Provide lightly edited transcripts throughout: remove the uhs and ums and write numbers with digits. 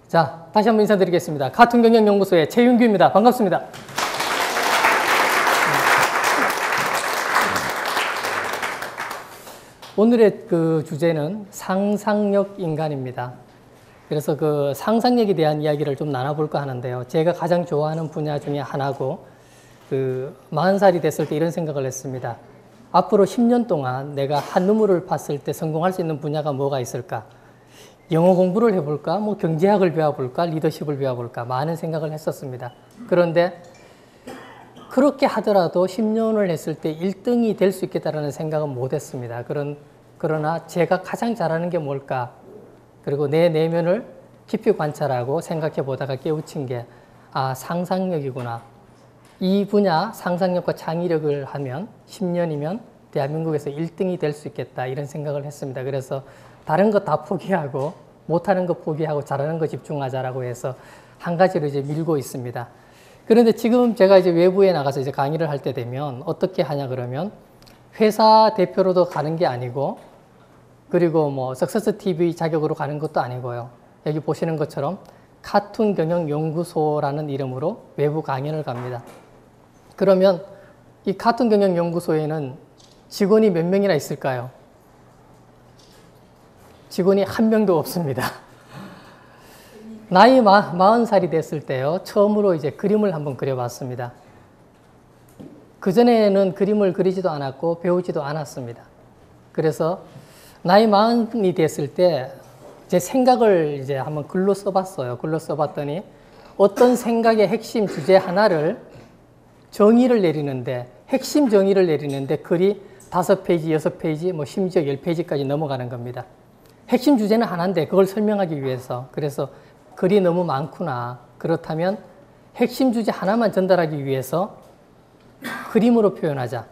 자, 다시 한번 인사드리겠습니다. 카툰경영연구소의 최윤규입니다. 반갑습니다. 오늘의 그 주제는 상상력 인간입니다. 그래서 그 상상력에 대한 이야기를 좀 나눠볼까 하는데요. 제가 가장 좋아하는 분야 중에 하나고, 40살이 됐을 때 이런 생각을 했습니다. 앞으로 10년 동안 내가 한눈으로 봤을 때 성공할 수 있는 분야가 뭐가 있을까? 영어 공부를 해볼까? 뭐 경제학을 배워볼까? 리더십을 배워볼까? 많은 생각을 했었습니다. 그런데 그렇게 하더라도 10년을 했을 때 1등이 될 수 있겠다는 생각은 못했습니다. 그러나 제가 가장 잘하는 게 뭘까? 그리고 내 내면을 깊이 관찰하고 생각해 보다가 깨우친 게, 상상력이구나. 이 분야 상상력과 창의력을 하면 10년이면 대한민국에서 1등이 될 수 있겠다, 이런 생각을 했습니다. 그래서 다른 거 다 포기하고, 못하는 거 포기하고 잘하는 거 집중하자라고 해서 한 가지로 이제 밀고 있습니다. 그런데 지금 제가 이제 외부에 나가서 이제 강의를 할 때 되면 어떻게 하냐 그러면, 회사 대표로도 가는 게 아니고, 그리고 뭐 석세스 TV 자격으로 가는 것도 아니고요. 여기 보시는 것처럼 카툰경영연구소라는 이름으로 외부 강연을 갑니다. 그러면 이 카툰경영연구소에는 직원이 몇 명이나 있을까요? 직원이 한 명도 없습니다. 나이 40살이 됐을 때요, 처음으로 이제 그림을 한번 그려봤습니다. 그전에는 그림을 그리지도 않았고 배우지도 않았습니다. 그래서 나이 40이 됐을 때 제 생각을 이제 한번 글로 써봤어요. 글로 써봤더니 어떤 생각의 핵심 주제 하나를 정의를 내리는데, 핵심 정의를 내리는데 글이 5페이지, 6페이지, 뭐 심지어 10페이지까지 넘어가는 겁니다. 핵심 주제는 하나인데 그걸 설명하기 위해서. 그래서 글이 너무 많구나. 그렇다면 핵심 주제 하나만 전달하기 위해서 그림으로 표현하자.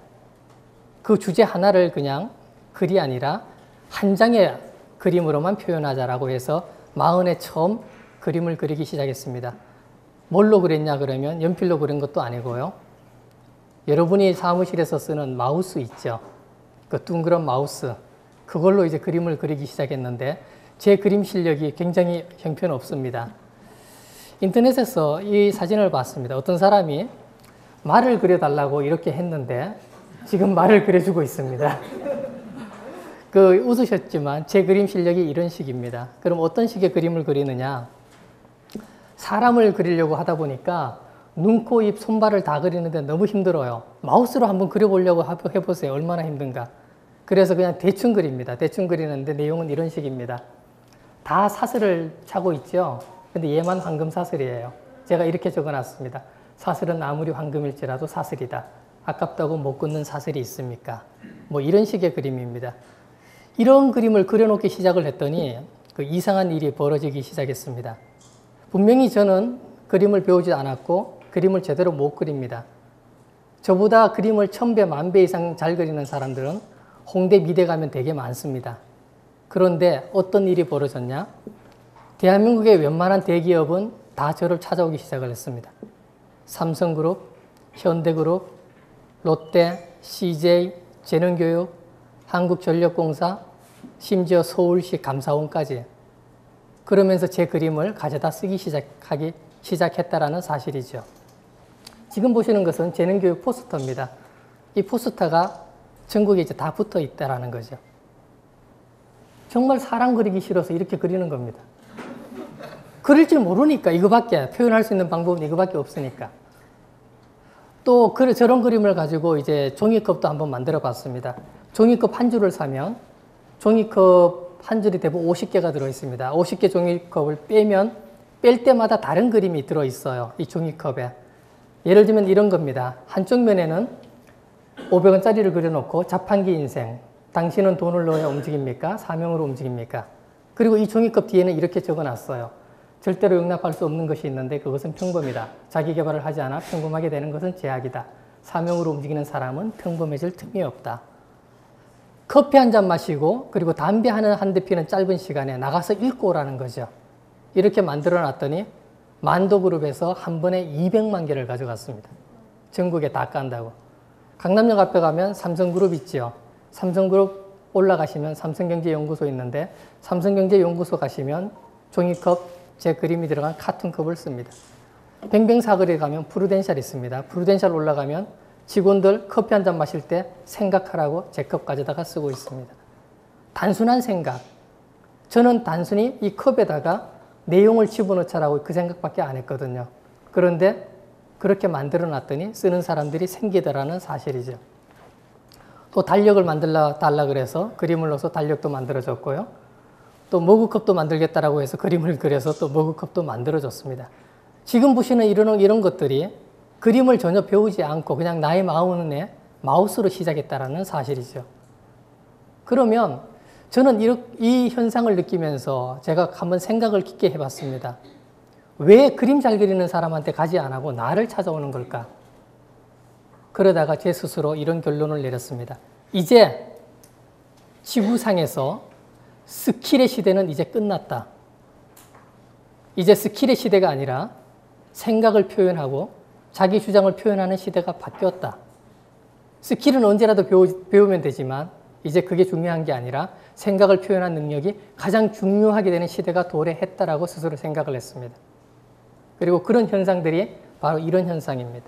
그 주제 하나를 그냥 글이 아니라 한 장의 그림으로만 표현하자라고 해서 40에 처음 그림을 그리기 시작했습니다. 뭘로 그렸냐 그러면 연필로 그린 것도 아니고요. 여러분이 사무실에서 쓰는 마우스 있죠. 그 둥그런 마우스. 그걸로 이제 그림을 그리기 시작했는데 제 그림 실력이 굉장히 형편없습니다. 인터넷에서 이 사진을 봤습니다. 어떤 사람이 말을 그려달라고 이렇게 했는데 지금 말을 그려주고 있습니다. 웃으셨지만 제 그림 실력이 이런 식입니다. 그럼 어떤 식의 그림을 그리느냐? 사람을 그리려고 하다 보니까 눈, 코, 입, 손발을 다 그리는데 너무 힘들어요. 마우스로 한번 그려보려고 해보세요. 얼마나 힘든가. 그래서 그냥 대충 그립니다. 대충 그리는데 내용은 이런 식입니다. 다 사슬을 차고 있죠. 근데 얘만 황금 사슬이에요. 제가 이렇게 적어놨습니다. 사슬은 아무리 황금일지라도 사슬이다. 아깝다고 못 끊는 사슬이 있습니까? 뭐 이런 식의 그림입니다. 이런 그림을 그려놓기 시작을 했더니 이상한 일이 벌어지기 시작했습니다. 분명히 저는 그림을 배우지 않았고 그림을 제대로 못 그립니다. 저보다 그림을 1000배, 1000배 이상 잘 그리는 사람들은 홍대, 미대 가면 되게 많습니다. 그런데 어떤 일이 벌어졌냐? 대한민국의 웬만한 대기업은 다 저를 찾아오기 시작을 했습니다. 삼성그룹, 현대그룹, 롯데, CJ, 재능교육, 한국전력공사, 심지어 서울시 감사원까지. 그러면서 제 그림을 가져다 쓰기 시작했다라는 사실이죠. 지금 보시는 것은 재능교육 포스터입니다. 이 포스터가 전국에 이제 다 붙어 있다라는 거죠. 정말 사람 그리기 싫어서 이렇게 그리는 겁니다. 그릴 줄 모르니까 이거밖에, 표현할 수 있는 방법은 이거밖에 없으니까. 또 저런 그림을 가지고 이제 종이컵도 한번 만들어 봤습니다. 종이컵 한 줄을 사면 종이컵 한 줄이 대부분 50개가 들어있습니다. 50개 종이컵을 뺄 때마다 다른 그림이 들어있어요. 이 종이컵에. 예를 들면 이런 겁니다. 한쪽 면에는 500원짜리를 그려놓고 자판기 인생. 당신은 돈을 넣어야 움직입니까? 사명으로 움직입니까? 그리고 이 종이컵 뒤에는 이렇게 적어놨어요. 절대로 용납할 수 없는 것이 있는데 그것은 평범이다. 자기 개발을 하지 않아 평범하게 되는 것은 제약이다. 사명으로 움직이는 사람은 평범해질 틈이 없다. 커피 한 잔 마시고 그리고 담배 한 대 피는 짧은 시간에 나가서 읽고 오라는 거죠. 이렇게 만들어 놨더니 만도그룹에서 한 번에 200만 개를 가져갔습니다. 전국에 다 깐다고. 강남역 앞에 가면 삼성그룹 있죠. 삼성그룹 올라가시면 삼성경제연구소 있는데 삼성경제연구소 가시면 종이컵 제 그림이 들어간 카툰컵을 씁니다. 뱅뱅사거리에 가면 프루덴셜이 있습니다. 프루덴셜 올라가면 직원들 커피 한 잔 마실 때 생각하라고 제 컵 가져다가 쓰고 있습니다. 단순한 생각. 저는 단순히 이 컵에다가 내용을 집어넣자라고 그 생각밖에 안 했거든요. 그런데 그렇게 만들어 놨더니 쓰는 사람들이 생기더라는 사실이죠. 또 달력을 만들어 달라 그래서 그림을 넣어서 달력도 만들어줬고요. 또 머그컵도 만들겠다라고 해서 그림을 그려서 또 머그컵도 만들어줬습니다. 지금 보시는 이런 것들이 그림을 전혀 배우지 않고 그냥 나의 마음에 마우스로 시작했다라는 사실이죠. 그러면 저는 이 현상을 느끼면서 제가 한번 생각을 깊게 해봤습니다. 왜 그림 잘 그리는 사람한테 가지 안 하고 나를 찾아오는 걸까? 그러다가 제 스스로 이런 결론을 내렸습니다. 이제 지구상에서 스킬의 시대는 이제 끝났다. 이제 스킬의 시대가 아니라 생각을 표현하고 자기 주장을 표현하는 시대가 바뀌었다. 스킬은 언제라도 배우면 되지만 이제 그게 중요한 게 아니라 생각을 표현한 능력이 가장 중요하게 되는 시대가 도래했다라고 스스로 생각을 했습니다. 그리고 그런 현상들이 바로 이런 현상입니다.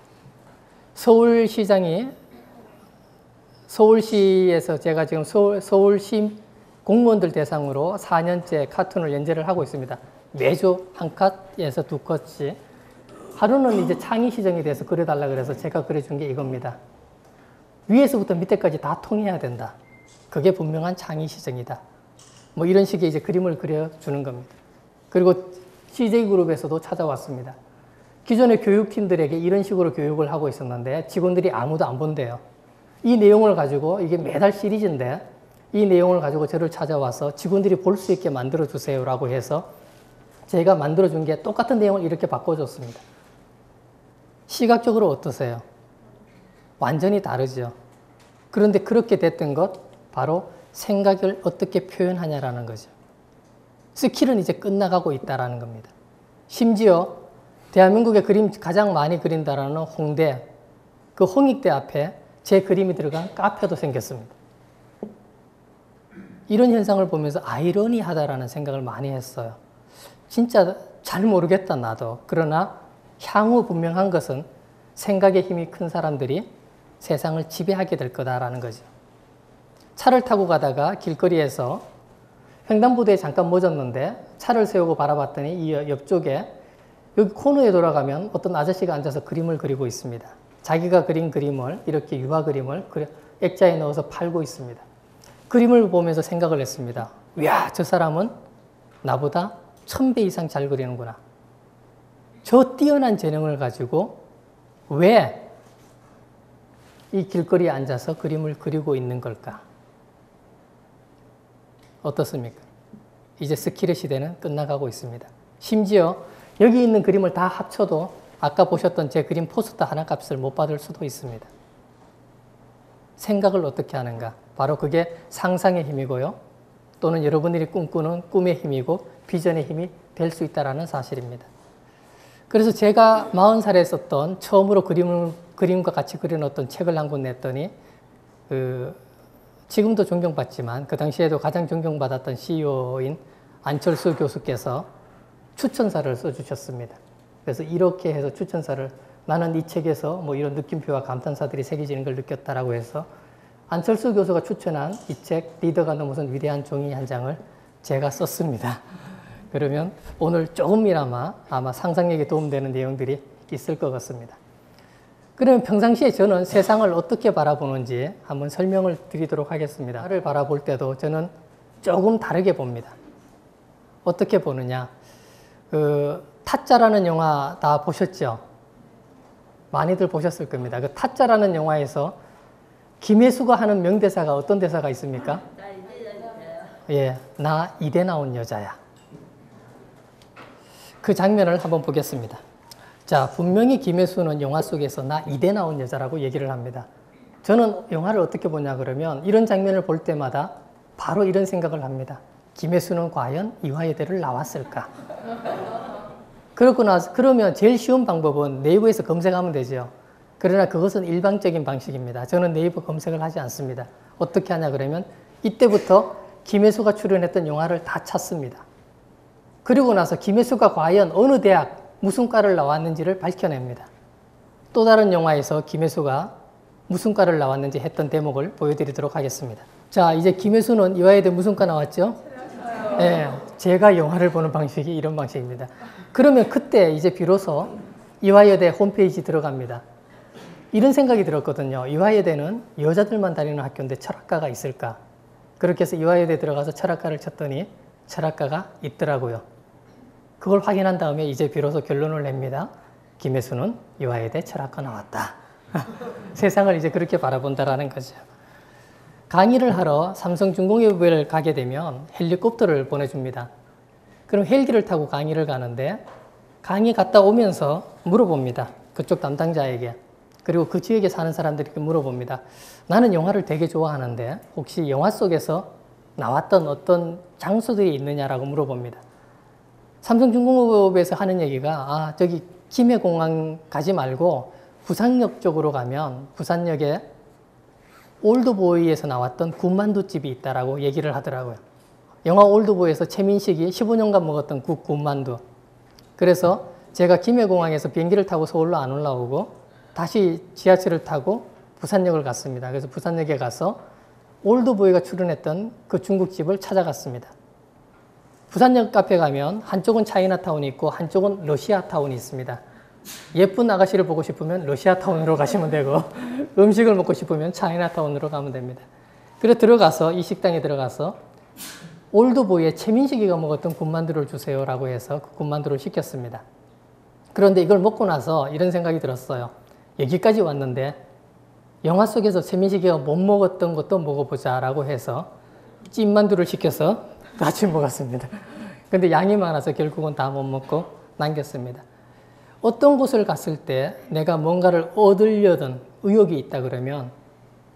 서울시에서 제가 지금 서울시 공무원들 대상으로 4년째 카툰을 연재를 하고 있습니다. 매주 한 컷에서 두 컷씩. 하루는 이제 창의 시정에 대해서 그려달라 그래서 제가 그려준 게 이겁니다. 위에서부터 밑에까지 다 통해야 된다. 그게 분명한 창의 시정이다. 뭐 이런 식의 이제 그림을 그려주는 겁니다. 그리고 CJ그룹에서도 찾아왔습니다. 기존의 교육팀들에게 이런 식으로 교육을 하고 있었는데 직원들이 아무도 안 본대요. 이 내용을 가지고 이게 매달 시리즈인데 이 내용을 가지고 저를 찾아와서 직원들이 볼 수 있게 만들어주세요 라고 해서 제가 만들어준 게 똑같은 내용을 이렇게 바꿔줬습니다. 시각적으로 어떠세요? 완전히 다르죠. 그런데 그렇게 됐던 것 바로 생각을 어떻게 표현하냐라는 거죠. 스킬은 이제 끝나가고 있다는 겁니다. 심지어 대한민국의 그림 가장 많이 그린다라는 홍대, 그 홍익대 앞에 제 그림이 들어간 카페도 생겼습니다. 이런 현상을 보면서 아이러니하다라는 생각을 많이 했어요. 진짜 잘 모르겠다 나도. 그러나 향후 분명한 것은 생각의 힘이 큰 사람들이 세상을 지배하게 될 거다라는 거죠. 차를 타고 가다가 길거리에서 횡단보도에 잠깐 멈췄는데 차를 세우고 바라봤더니 이 옆쪽에 여기 코너에 돌아가면 어떤 아저씨가 앉아서 그림을 그리고 있습니다. 자기가 그린 그림을 이렇게 유화 그림을 액자에 넣어서 팔고 있습니다. 그림을 보면서 생각을 했습니다. 이야, 저 사람은 나보다 1000배 이상 잘 그리는구나. 저 뛰어난 재능을 가지고 왜 이 길거리에 앉아서 그림을 그리고 있는 걸까? 어떻습니까? 이제 스킬의 시대는 끝나가고 있습니다. 심지어 여기 있는 그림을 다 합쳐도 아까 보셨던 제 그림 포스터 하나 값을 못 받을 수도 있습니다. 생각을 어떻게 하는가? 바로 그게 상상의 힘이고요. 또는 여러분들이 꿈꾸는 꿈의 힘이고 비전의 힘이 될 수 있다는 사실입니다. 그래서 제가 40살에 썼던 처음으로 그림과 같이 그려놓았던 책을 한 권 냈더니 지금도 존경받지만 그 당시에도 가장 존경받았던 CEO인 안철수 교수께서 추천사를 써주셨습니다. 그래서 이렇게 해서 추천사를 나는 이 책에서 뭐 이런 느낌표와 감탄사들이 새겨지는 걸 느꼈다라고 해서 안철수 교수가 추천한 이 책 리더가 넘어선 위대한 종이 한 장을 제가 썼습니다. 그러면 오늘 조금이나마 아마 상상력에 도움되는 내용들이 있을 것 같습니다. 그러면 평상시에 저는 세상을 어떻게 바라보는지 한번 설명을 드리도록 하겠습니다. 나를 바라볼 때도 저는 조금 다르게 봅니다. 어떻게 보느냐. 타짜라는 영화 다 보셨죠? 많이들 보셨을 겁니다. 그 타짜라는 영화에서 김혜수가 하는 명대사가 어떤 대사가 있습니까? 예, 나 이대 나온 여자야. 그 장면을 한번 보겠습니다. 자, 분명히 김혜수는 영화 속에서 나 이대 나온 여자라고 얘기를 합니다. 저는 영화를 어떻게 보냐 그러면 이런 장면을 볼 때마다 바로 이런 생각을 합니다. 김혜수는 과연 이화여대를 나왔을까? 그러면 제일 쉬운 방법은 네이버에서 검색하면 되죠. 그러나 그것은 일방적인 방식입니다. 저는 네이버 검색을 하지 않습니다. 어떻게 하냐 그러면 이때부터 김혜수가 출연했던 영화를 다 찾습니다. 그리고 나서 김혜수가 과연 어느 대학, 무슨 과를 나왔는지를 밝혀냅니다. 또 다른 영화에서 김혜수가 무슨 과를 나왔는지 했던 대목을 보여드리도록 하겠습니다. 자, 이제 김혜수는 이화여대 무슨 과 나왔죠? 네, 제가 영화를 보는 방식이 이런 방식입니다. 그러면 그때 이제 비로소 이화여대 홈페이지 들어갑니다. 이런 생각이 들었거든요. 이화여대는 여자들만 다니는 학교인데 철학과가 있을까? 그렇게 해서 이화여대 들어가서 철학과를 쳤더니 철학과가 있더라고요. 그걸 확인한 다음에 이제 비로소 결론을 냅니다. 김혜수는 이화여대 철학과 나왔다. 세상을 이제 그렇게 바라본다라는 거죠. 강의를 하러 삼성중공업을 가게 되면 헬리콥터를 보내줍니다. 그럼 헬기를 타고 강의를 가는데 강의 갔다 오면서 물어봅니다. 그쪽 담당자에게. 그리고 그 지역에 사는 사람들에게 물어봅니다. 나는 영화를 되게 좋아하는데 혹시 영화 속에서 나왔던 어떤 장소들이 있느냐라고 물어봅니다. 삼성중공업에서 하는 얘기가 저기 김해공항 가지 말고 부산역 쪽으로 가면 부산역에 올드보이에서 나왔던 군만두집이 있다라고 얘기를 하더라고요. 영화 올드보이에서 최민식이 15년간 먹었던 그 군만두. 그래서 제가 김해공항에서 비행기를 타고 서울로 안 올라오고 다시 지하철을 타고 부산역을 갔습니다. 그래서 부산역에 가서 올드보이가 출연했던 그 중국집을 찾아갔습니다. 부산역 카페 가면 한쪽은 차이나타운이 있고 한쪽은 러시아타운이 있습니다. 예쁜 아가씨를 보고 싶으면 러시아타운으로 가시면 되고 음식을 먹고 싶으면 차이나타운으로 가면 됩니다. 그래서 들어가서 이 식당에 들어가서 올드보이에 최민식이가 먹었던 군만두를 주세요라고 해서 그 군만두를 시켰습니다. 그런데 이걸 먹고 나서 이런 생각이 들었어요. 여기까지 왔는데 영화 속에서 최민식이가 못 먹었던 것도 먹어보자라고 해서 찐만두를 시켜서 같이 먹었습니다. 근데 양이 많아서 결국은 다 못 먹고 남겼습니다. 어떤 곳을 갔을 때 내가 뭔가를 얻으려던 의욕이 있다 그러면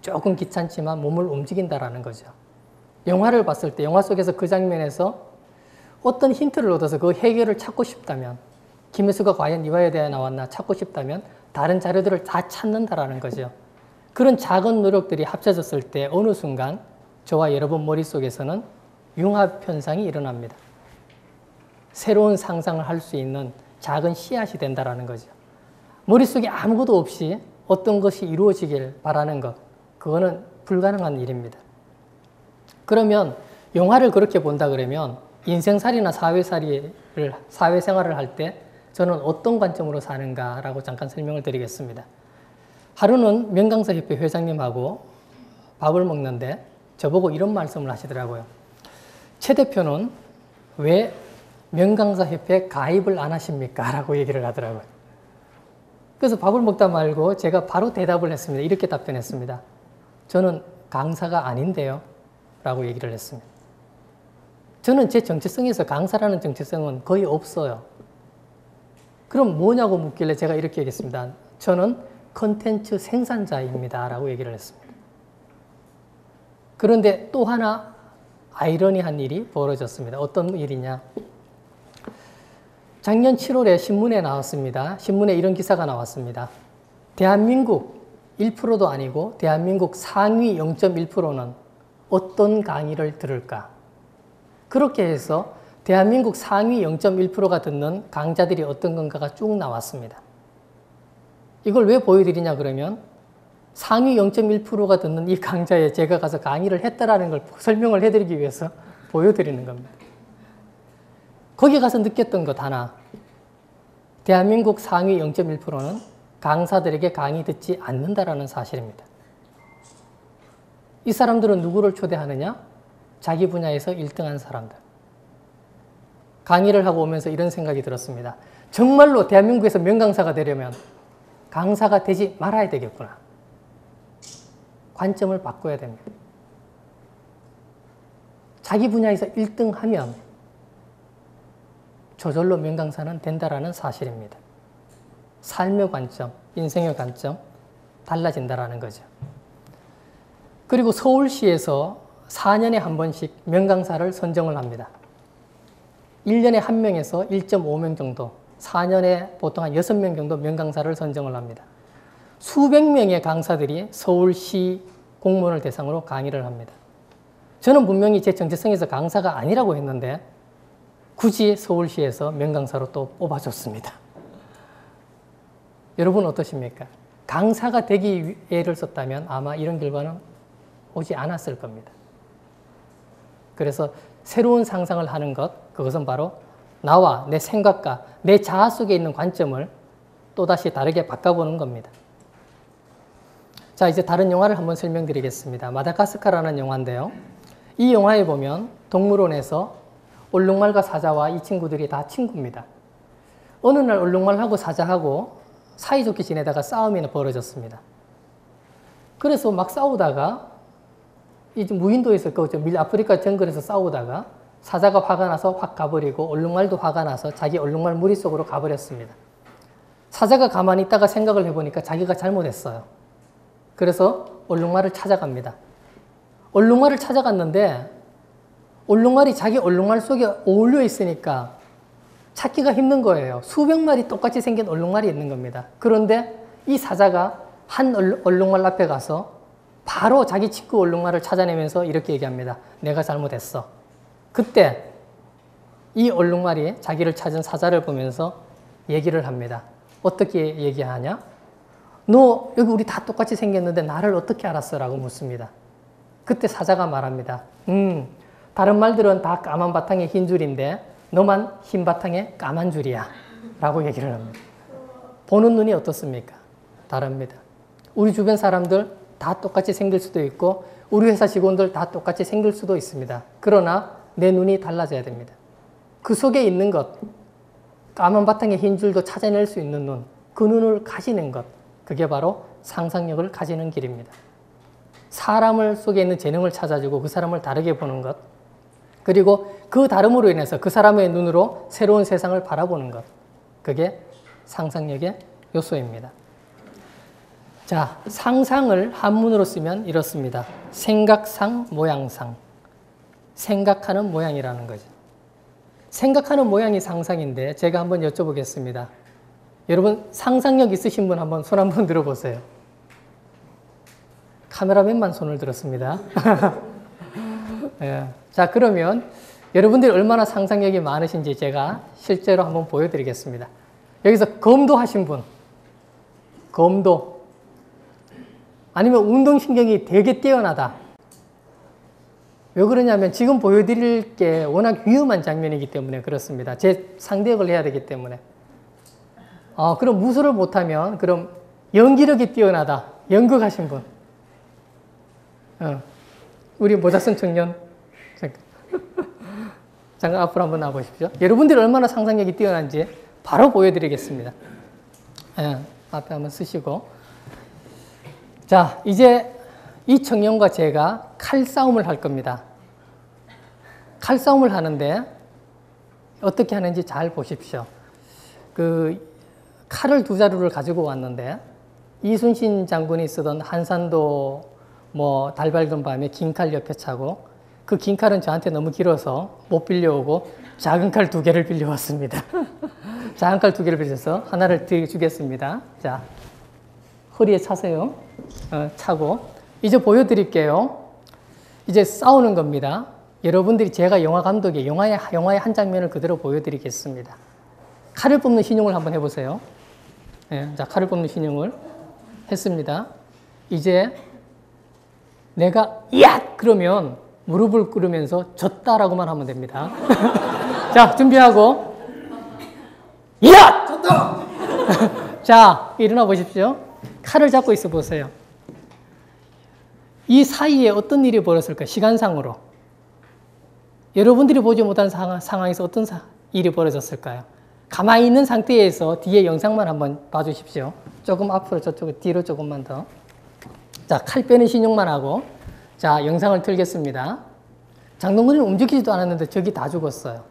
조금 귀찮지만 몸을 움직인다라는 거죠. 영화를 봤을 때 영화 속에서 그 장면에서 어떤 힌트를 얻어서 그 해결을 찾고 싶다면 김혜수가 과연 이화여대에 나왔나 찾고 싶다면 다른 자료들을 다 찾는다라는 거죠. 그런 작은 노력들이 합쳐졌을 때 어느 순간 저와 여러분 머릿속에서는 융합 현상이 일어납니다. 새로운 상상을 할 수 있는 작은 씨앗이 된다라는 거죠. 머릿속에 아무것도 없이 어떤 것이 이루어지길 바라는 것, 그거는 불가능한 일입니다. 그러면 영화를 그렇게 본다 그러면 인생살이나 사회생활을 할 때 저는 어떤 관점으로 사는가라고 잠깐 설명을 드리겠습니다. 하루는 명강사협회 회장님하고 밥을 먹는데 저보고 이런 말씀을 하시더라고요. 최 대표는 왜 명강사협회 가입을 안 하십니까? 라고 얘기를 하더라고요. 그래서 밥을 먹다 말고 제가 바로 대답을 했습니다. 이렇게 답변했습니다. 저는 강사가 아닌데요. 라고 얘기를 했습니다. 저는 제 정체성에서 강사라는 정체성은 거의 없어요. 그럼 뭐냐고 묻길래 제가 이렇게 얘기했습니다. 저는 컨텐츠 생산자입니다. 라고 얘기를 했습니다. 그런데 또 하나 아이러니한 일이 벌어졌습니다. 어떤 일이냐? 작년 7월에 신문에 나왔습니다. 신문에 이런 기사가 나왔습니다. 대한민국 1%도 아니고 대한민국 상위 0.1%는 어떤 강의를 들을까? 그렇게 해서 대한민국 상위 0.1%가 듣는 강좌들이 어떤 건가가 쭉 나왔습니다. 이걸 왜 보여드리냐 그러면 상위 0.1%가 듣는 이 강좌에 제가 가서 강의를 했다라는 걸 설명을 해드리기 위해서 보여드리는 겁니다. 거기 가서 느꼈던 것 하나, 대한민국 상위 0.1%는 강사들에게 강의 듣지 않는다라는 사실입니다. 이 사람들은 누구를 초대하느냐? 자기 분야에서 1등한 사람들. 강의를 하고 오면서 이런 생각이 들었습니다. 정말로 대한민국에서 명강사가 되려면 강사가 되지 말아야 되겠구나. 관점을 바꿔야 됩니다. 자기 분야에서 1등하면 저절로 명강사는 된다라는 사실입니다. 삶의 관점, 인생의 관점 달라진다라는 거죠. 그리고 서울시에서 4년에 한 번씩 명강사를 선정을 합니다. 1년에 1명에서 1.5명 정도, 4년에 보통 한 6명 정도 명강사를 선정을 합니다. 수백 명의 강사들이 서울시 공무원을 대상으로 강의를 합니다. 저는 분명히 제 정체성에서 강사가 아니라고 했는데 굳이 서울시에서 명강사로 또 뽑아줬습니다. 여러분 어떠십니까? 강사가 되기 위해 애를 썼다면 아마 이런 결과는 오지 않았을 겁니다. 그래서 새로운 상상을 하는 것, 그것은 바로 나와 내 생각과 내 자아 속에 있는 관점을 또다시 다르게 바꿔보는 겁니다. 자, 이제 다른 영화를 한번 설명드리겠습니다. 마다가스카라는 영화인데요. 이 영화에 보면 동물원에서 얼룩말과 사자와 이 친구들이 다 친구입니다. 어느 날 얼룩말하고 사자하고 사이좋게 지내다가 싸움이 벌어졌습니다. 그래서 막 싸우다가 이 무인도에서 아프리카 정글에서 싸우다가 사자가 화가 나서 확 가버리고 얼룩말도 화가 나서 자기 얼룩말 무리 속으로 가버렸습니다. 사자가 가만히 있다가 생각을 해보니까 자기가 잘못했어요. 그래서 얼룩말을 찾아갑니다. 얼룩말을 찾아갔는데 얼룩말이 자기 얼룩말 속에 어울려 있으니까 찾기가 힘든 거예요. 수백 마리 똑같이 생긴 얼룩말이 있는 겁니다. 그런데 이 사자가 한 얼룩말 앞에 가서 바로 자기 친구 얼룩말을 찾아내면서 이렇게 얘기합니다. 내가 잘못했어. 그때 이 얼룩말이 자기를 찾은 사자를 보면서 얘기를 합니다. 어떻게 얘기하냐? 너 여기 우리 다 똑같이 생겼는데 나를 어떻게 알았어? 라고 묻습니다. 그때 사자가 말합니다. 다른 말들은 다 까만 바탕에 흰 줄인데 너만 흰 바탕에 까만 줄이야. 라고 얘기를 합니다. 보는 눈이 어떻습니까? 다릅니다. 우리 주변 사람들 다 똑같이 생길 수도 있고 우리 회사 직원들 다 똑같이 생길 수도 있습니다. 그러나 내 눈이 달라져야 됩니다. 그 속에 있는 것, 까만 바탕에 흰 줄도 찾아낼 수 있는 눈, 그 눈을 가지는 것, 그게 바로 상상력을 가지는 길입니다. 사람을 속에 있는 재능을 찾아주고 그 사람을 다르게 보는 것, 그리고 그 다름으로 인해서 그 사람의 눈으로 새로운 세상을 바라보는 것, 그게 상상력의 요소입니다. 자, 상상을 한문으로 쓰면 이렇습니다. 생각상, 모양상. 생각하는 모양이라는 거죠. 생각하는 모양이 상상인데 제가 한번 여쭤보겠습니다. 여러분 상상력 있으신 분 한번 손 한번 들어보세요. 카메라맨만 손을 들었습니다. 예. 자, 그러면 여러분들이 얼마나 상상력이 많으신지 제가 실제로 한번 보여드리겠습니다. 여기서 검도 하신 분, 검도. 아니면 운동신경이 되게 뛰어나다. 왜 그러냐면 지금 보여드릴 게 워낙 위험한 장면이기 때문에 그렇습니다. 제 상대역을 해야 되기 때문에. 그럼 무술을 못하면 그럼 연기력이 뛰어나다. 연극하신 분. 우리 모자 쓴 청년. 잠깐 앞으로 한번 나와보십시오. 여러분들이 얼마나 상상력이 뛰어난지 바로 보여드리겠습니다. 앞에 한번 쓰시고. 자, 이제 이 청년과 제가 칼싸움을 할 겁니다. 칼싸움을 하는데 어떻게 하는지 잘 보십시오. 칼을 두 자루를 가지고 왔는데 이순신 장군이 쓰던 한산도 달 밝은 밤에 긴 칼 옆에 차고 그 긴 칼은 저한테 너무 길어서 못 빌려오고 작은 칼 2개를 빌려왔습니다. 작은 칼 2개를 빌려서 하나를 주겠습니다. 자, 허리에 차세요. 차고 이제 보여드릴게요. 이제 싸우는 겁니다. 여러분들이 제가 영화 감독이 영화의 한 장면을 그대로 보여드리겠습니다. 칼을 뽑는 신용을 한번 해보세요. 자, 칼을 뽑는 신용을 했습니다. 이제 내가 야! 그러면 무릎을 꿇으면서 졌다라고만 하면 됩니다. 자, 준비하고 야! 졌다! 자, 일어나 보십시오. 칼을 잡고 있어 보세요. 이 사이에 어떤 일이 벌어졌을까요? 시간상으로. 여러분들이 보지 못한 상황에서 어떤 일이 벌어졌을까요? 가만히 있는 상태에서 뒤에 영상만 한번 봐주십시오. 조금 앞으로 저쪽 뒤로 조금만 더. 자, 칼 빼는 신용만 하고 자, 영상을 틀겠습니다. 장동건이는 움직이지도 않았는데 저기 다 죽었어요.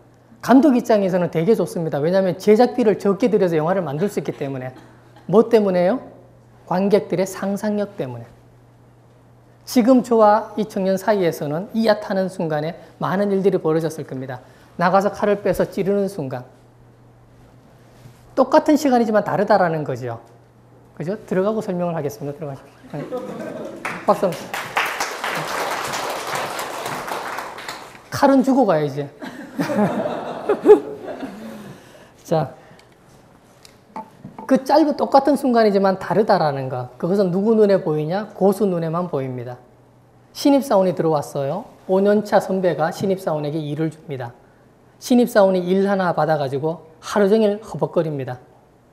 감독 입장에서는 되게 좋습니다. 왜냐하면 제작비를 적게 들여서 영화를 만들 수 있기 때문에. 뭐 때문에요? 관객들의 상상력 때문에. 지금 저와 이 청년 사이에서는 이 얕하는 순간에 많은 일들이 벌어졌을 겁니다. 나가서 칼을 빼서 찌르는 순간. 똑같은 시간이지만 다르다라는 거죠. 그죠? 들어가고 설명을 하겠습니다. 들어가십시오. 박수. 칼은 주고 가야지. 자, 그 짧은 똑같은 순간이지만 다르다라는 거. 그것은 누구 눈에 보이냐? 고수 눈에만 보입니다. 신입사원이 들어왔어요. 5년차 선배가 신입사원에게 일을 줍니다. 신입사원이 일 하나 받아가지고 하루 종일 허벅거립니다.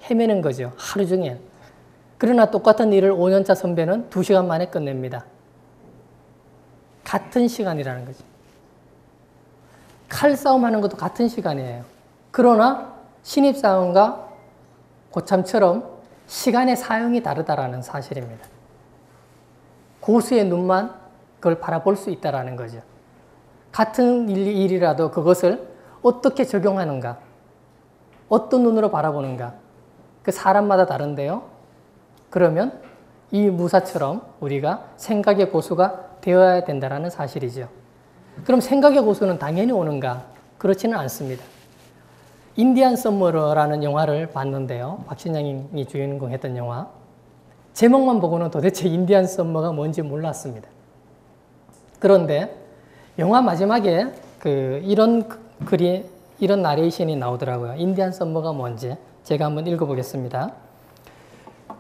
헤매는 거죠. 하루 종일. 그러나 똑같은 일을 5년차 선배는 2시간 만에 끝냅니다. 같은 시간이라는 거죠. 칼싸움 하는 것도 같은 시간이에요. 그러나 신입사원과 고참처럼 시간의 사용이 다르다라는 사실입니다. 고수의 눈만 그걸 바라볼 수 있다는 거죠. 같은 일이라도 그것을 어떻게 적용하는가, 어떤 눈으로 바라보는가, 그 사람마다 다른데요. 그러면 이 무사처럼 우리가 생각의 고수가 되어야 된다는 사실이죠. 그럼 생각의 고수는 당연히 오는가? 그렇지는 않습니다. 인디안 썸머라는 영화를 봤는데요. 박신양이 주인공 했던 영화. 제목만 보고는 도대체 인디안 썸머가 뭔지 몰랐습니다. 그런데 영화 마지막에 이런 나레이션이 나오더라고요. 인디안 썸머가 뭔지 제가 한번 읽어보겠습니다.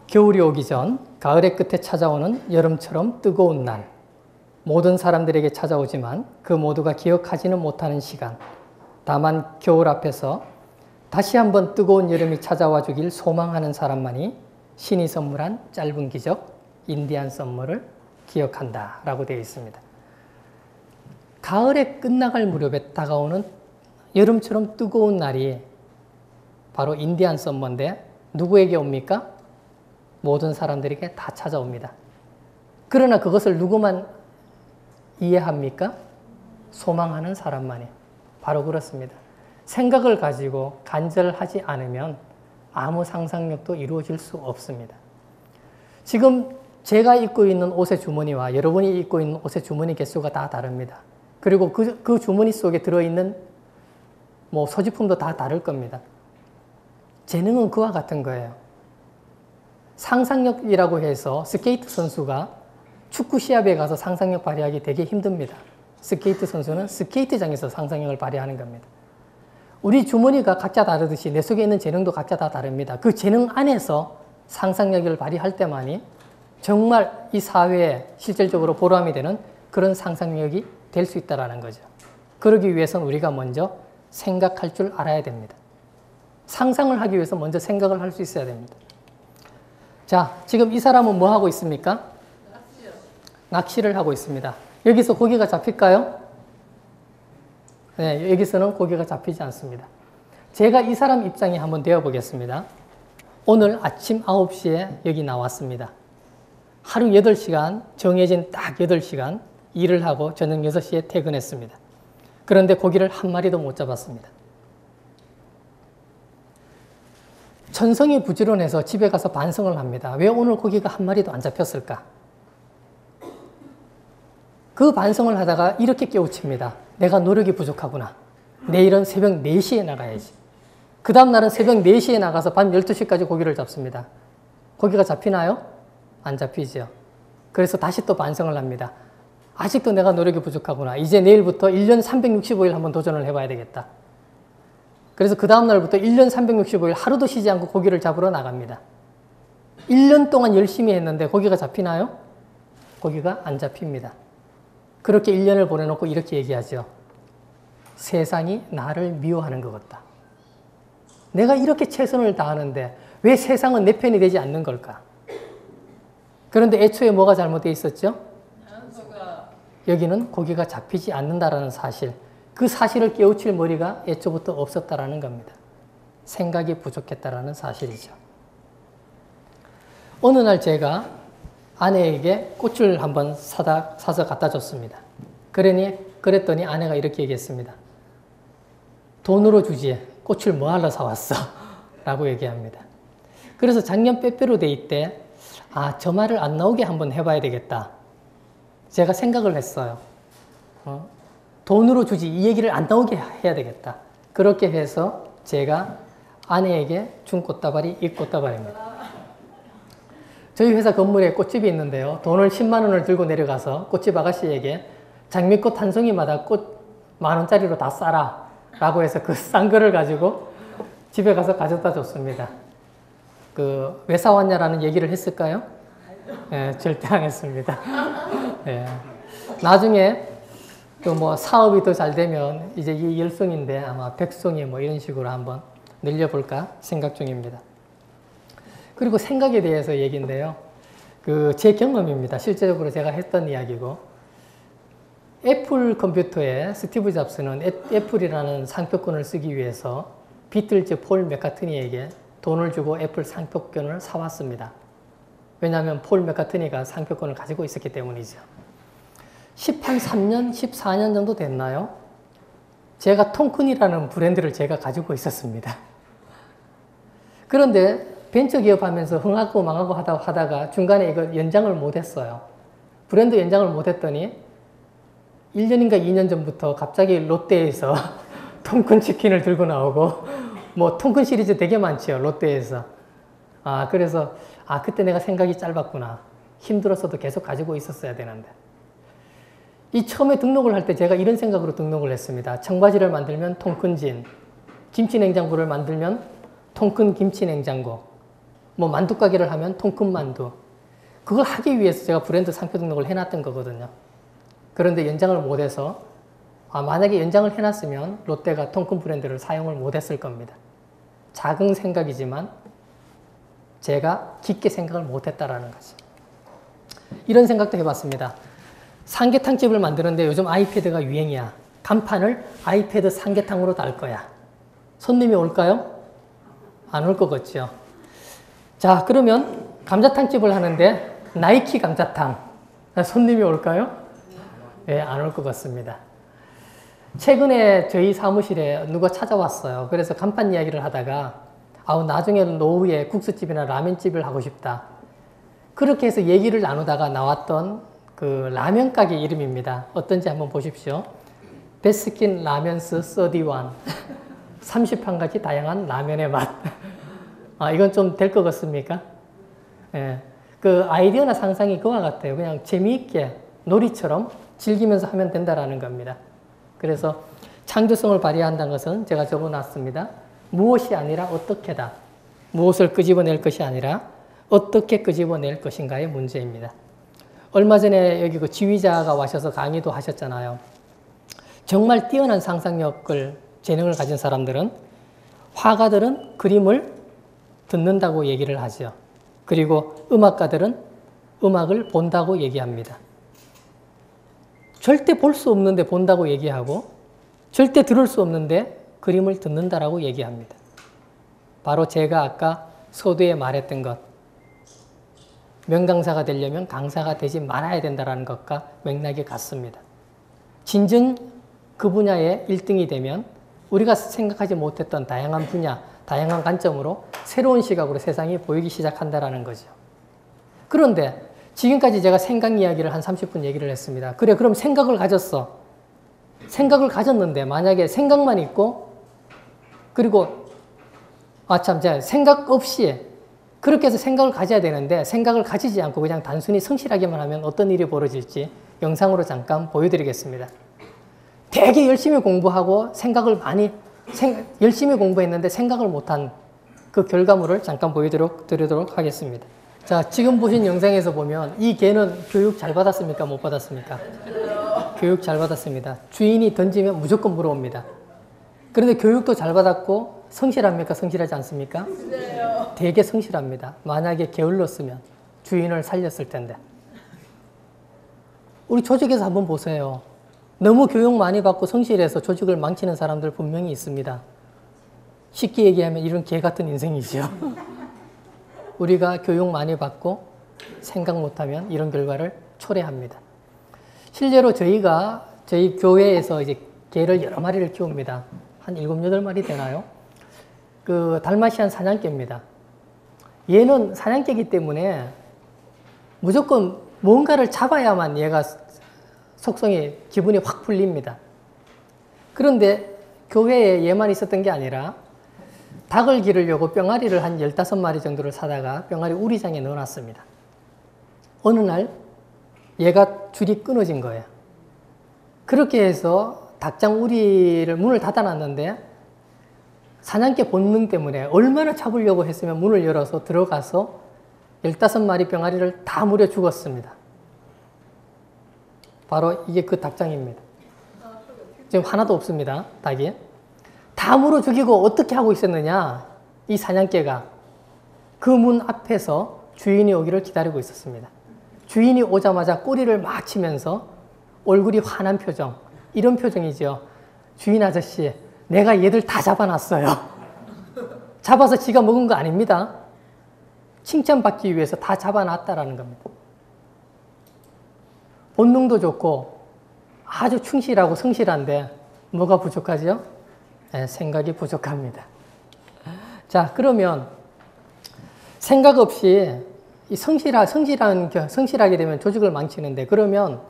겨울이 오기 전 가을의 끝에 찾아오는 여름처럼 뜨거운 날. 모든 사람들에게 찾아오지만 그 모두가 기억하지는 못하는 시간. 다만 겨울 앞에서 다시 한번 뜨거운 여름이 찾아와 주길 소망하는 사람만이 신이 선물한 짧은 기적, 인디안 썸머를 기억한다 라고 되어 있습니다. 가을에 끝나갈 무렵에 다가오는 여름처럼 뜨거운 날이 바로 인디안 썸머인데 누구에게 옵니까? 모든 사람들에게 다 찾아옵니다. 그러나 그것을 누구만 이해합니까? 소망하는 사람만이. 바로 그렇습니다. 생각을 가지고 간절하지 않으면 아무 상상력도 이루어질 수 없습니다. 지금 제가 입고 있는 옷의 주머니와 여러분이 입고 있는 옷의 주머니 개수가 다 다릅니다. 그리고 그 주머니 속에 들어있는 소지품도 다 다를 겁니다. 재능은 그와 같은 거예요. 상상력이라고 해서 스케이트 선수가 축구 시합에 가서 상상력 발휘하기 되게 힘듭니다. 스케이트 선수는 스케이트장에서 상상력을 발휘하는 겁니다. 우리 주머니가 각자 다르듯이 내 속에 있는 재능도 각자 다 다릅니다. 그 재능 안에서 상상력을 발휘할 때만이 정말 이 사회에 실질적으로 보람이 되는 그런 상상력이 될 수 있다는 거죠. 그러기 위해서는 우리가 먼저 생각할 줄 알아야 됩니다. 상상을 하기 위해서 먼저 생각을 할 수 있어야 됩니다. 자, 지금 이 사람은 뭐 하고 있습니까? 낚시를 하고 있습니다. 여기서 고기가 잡힐까요? 네, 여기서는 고기가 잡히지 않습니다. 제가 이 사람 입장에 한번 되어 보겠습니다. 오늘 아침 9시에 여기 나왔습니다. 하루 8시간, 정해진 딱 8시간 일을 하고 저녁 6시에 퇴근했습니다. 그런데 고기를 한 마리도 못 잡았습니다. 천성이 부지런해서 집에 가서 반성을 합니다. 왜 오늘 고기가 한 마리도 안 잡혔을까? 그 반성을 하다가 이렇게 깨우칩니다. 내가 노력이 부족하구나. 내일은 새벽 4시에 나가야지. 그 다음 날은 새벽 4시에 나가서 밤 12시까지 고기를 잡습니다. 고기가 잡히나요? 안 잡히죠. 그래서 다시 또 반성을 합니다. 아직도 내가 노력이 부족하구나. 이제 내일부터 1년 365일 한번 도전을 해봐야 되겠다. 그래서 그 다음 날부터 1년 365일 하루도 쉬지 않고 고기를 잡으러 나갑니다. 1년 동안 열심히 했는데 고기가 잡히나요? 고기가 안 잡힙니다. 그렇게 1년을 보내놓고 이렇게 얘기하죠. 세상이 나를 미워하는 것 같다. 내가 이렇게 최선을 다하는데 왜 세상은 내 편이 되지 않는 걸까? 그런데 애초에 뭐가 잘못되어 있었죠? 여기는 고기가 잡히지 않는다라는 사실, 그 사실을 깨우칠 머리가 애초부터 없었다라는 겁니다. 생각이 부족했다라는 사실이죠. 어느 날 제가 아내에게 꽃을 한번 사서 갖다 줬습니다. 그랬더니 아내가 이렇게 얘기했습니다. 돈으로 주지 꽃을 뭐하러 사왔어? 라고 얘기합니다. 그래서 작년 빼빼로 데이 때 저 말을 안 나오게 한번 해봐야 되겠다. 제가 생각을 했어요. 돈으로 주지 이 얘기를 안 나오게 해야 되겠다. 그렇게 해서 제가 아내에게 준 꽃다발이 이 꽃다발입니다. 저희 회사 건물에 꽃집이 있는데요. 돈을 10만 원을 들고 내려가서 꽃집 아가씨에게 장미꽃 한 송이마다 꽃 10,000원짜리로 다 싸라 라고 해서 그 싼 거를 가지고 집에 가서 가져다 줬습니다. 왜 사왔냐라는 얘기를 했을까요? 예, 절대 안 했습니다. 예. 나중에 또 뭐 사업이 더 잘 되면 이제 이 10송인데 아마 100송이 뭐 이런 식으로 한번 늘려볼까 생각 중입니다. 그리고 생각에 대해서 얘기인데요. 제 경험입니다. 실제적으로 제가 했던 이야기고, 애플 컴퓨터에 스티브 잡스는 애플이라는 상표권을 쓰기 위해서 비틀즈 폴 맥카트니에게 돈을 주고 애플 상표권을 사왔습니다. 왜냐하면 폴 맥카트니가 상표권을 가지고 있었기 때문이죠. 13년, 14년 정도 됐나요? 제가 톰큰이라는 브랜드를 제가 가지고 있었습니다. 그런데 벤처기업 하면서 흥하고 망하고 하다가 중간에 이거 연장을 못했어요. 브랜드 연장을 못했더니 1년인가 2년 전부터 갑자기 롯데에서 톰큰 치킨을 들고 나오고, 뭐 톰큰 시리즈 되게 많죠, 롯데에서. 그래서 그때 내가 생각이 짧았구나. 힘들었어도 계속 가지고 있었어야 되는데. 이 처음에 등록을 할 때 제가 이런 생각으로 등록을 했습니다. 청바지를 만들면 통큰진, 김치냉장고를 만들면 통큰 김치냉장고, 뭐 만두가게를 하면 통큰 만두. 그걸 하기 위해서 제가 브랜드 상표 등록을 해놨던 거거든요. 그런데 연장을 못해서 만약에 연장을 해놨으면 롯데가 통큰 브랜드를 사용을 못했을 겁니다. 작은 생각이지만 제가 깊게 생각을 못했다라는 거죠. 이런 생각도 해봤습니다. 삼계탕집을 만드는데 요즘 아이패드가 유행이야. 간판을 아이패드 삼계탕으로 달 거야. 손님이 올까요? 안 올 것 같죠. 자, 그러면 감자탕집을 하는데 나이키 감자탕. 손님이 올까요? 네, 안 올 것 같습니다. 최근에 저희 사무실에 누가 찾아왔어요. 그래서 간판 이야기를 하다가 나중에는 노후에 국수집이나 라면집을 하고 싶다. 그렇게 해서 얘기를 나누다가 나왔던 라면 가게 이름입니다. 어떤지 한번 보십시오. 베스킨 라면스 31. 31가지 다양한 라면의 맛. 이건 좀 될 것 같습니까? 예. 아이디어나 상상이 그와 같아요. 그냥 재미있게 놀이처럼 즐기면서 하면 된다라는 겁니다. 그래서 창조성을 발휘한다는 것은 제가 적어놨습니다. 무엇이 아니라 어떻게다. 무엇을 끄집어낼 것이 아니라 어떻게 끄집어낼 것인가의 문제입니다. 얼마 전에 여기 지휘자가 와셔서 강의도 하셨잖아요. 정말 뛰어난 상상력을, 재능을 가진 사람들은, 화가들은 그림을 듣는다고 얘기를 하죠. 그리고 음악가들은 음악을 본다고 얘기합니다. 절대 볼 수 없는데 본다고 얘기하고, 절대 들을 수 없는데 그림을 듣는다라고 얘기합니다. 바로 제가 아까 서두에 말했던 것, 명강사가 되려면 강사가 되지 말아야 된다는 것과 맥락이 같습니다. 진정 그 분야의 1등이 되면 우리가 생각하지 못했던 다양한 분야, 다양한 관점으로 새로운 시각으로 세상이 보이기 시작한다는 거죠. 그런데 지금까지 제가 생각 이야기를 한 30분 얘기를 했습니다. 그래, 그럼 생각을 가졌어. 생각을 가졌는데 만약에 생각만 있고, 그리고 제가 생각 없이 그렇게 해서 생각을 가져야 되는데 생각을 가지지 않고 그냥 단순히 성실하게만 하면 어떤 일이 벌어질지 영상으로 잠깐 보여드리겠습니다. 되게 열심히 공부하고 열심히 공부했는데 생각을 못한 그 결과물을 잠깐 보여드리도록 하겠습니다. 자, 지금 보신 영상에서 보면 이 개는 교육 잘 받았습니까? 못 받았습니까? 교육 잘 받았습니다. 주인이 던지면 무조건 물어옵니다. 그런데 교육도 잘 받았고 성실합니까? 성실하지 않습니까? 되게 성실합니다. 만약에 게을렀으면 주인을 살렸을 텐데. 우리 조직에서 한번 보세요. 너무 교육 많이 받고 성실해서 조직을 망치는 사람들 분명히 있습니다. 쉽게 얘기하면 이런 개 같은 인생이죠. 우리가 교육 많이 받고 생각 못하면 이런 결과를 초래합니다. 실제로 저희 교회에서 이제 개를 여러 마리를 키웁니다. 한 7, 8마리 되나요? 달마시안 사냥개입니다. 얘는 사냥개이기 때문에 무조건 뭔가를 잡아야만 얘가 기분이 확 풀립니다. 그런데 교회에 얘만 있었던 게 아니라 닭을 기르려고 뿅아리를 한 15마리 정도를 사다가 뿅아리 우리장에 넣어놨습니다. 어느 날 얘가 줄이 끊어진 거예요. 그렇게 해서 닭장 우리를 문을 닫아놨는데 사냥개 본능 때문에 얼마나 잡으려고 했으면 문을 열어서 들어가서 15마리 병아리를 다 물어 죽었습니다. 바로 이게 그 닭장입니다. 지금 하나도 없습니다. 닭이. 다 물어 죽이고 어떻게 하고 있었느냐. 이 사냥개가 그 문 앞에서 주인이 오기를 기다리고 있었습니다. 주인이 오자마자 꼬리를 막 치면서 얼굴이 환한 표정. 이런 표정이죠. 주인 아저씨, 내가 얘들 다 잡아놨어요. 잡아서 지가 먹은 거 아닙니다. 칭찬받기 위해서 다 잡아놨다라는 겁니다. 본능도 좋고 아주 충실하고 성실한데 뭐가 부족하죠? 네, 생각이 부족합니다. 자, 그러면 생각 없이 이 성실하게 되면 조직을 망치는데, 그러면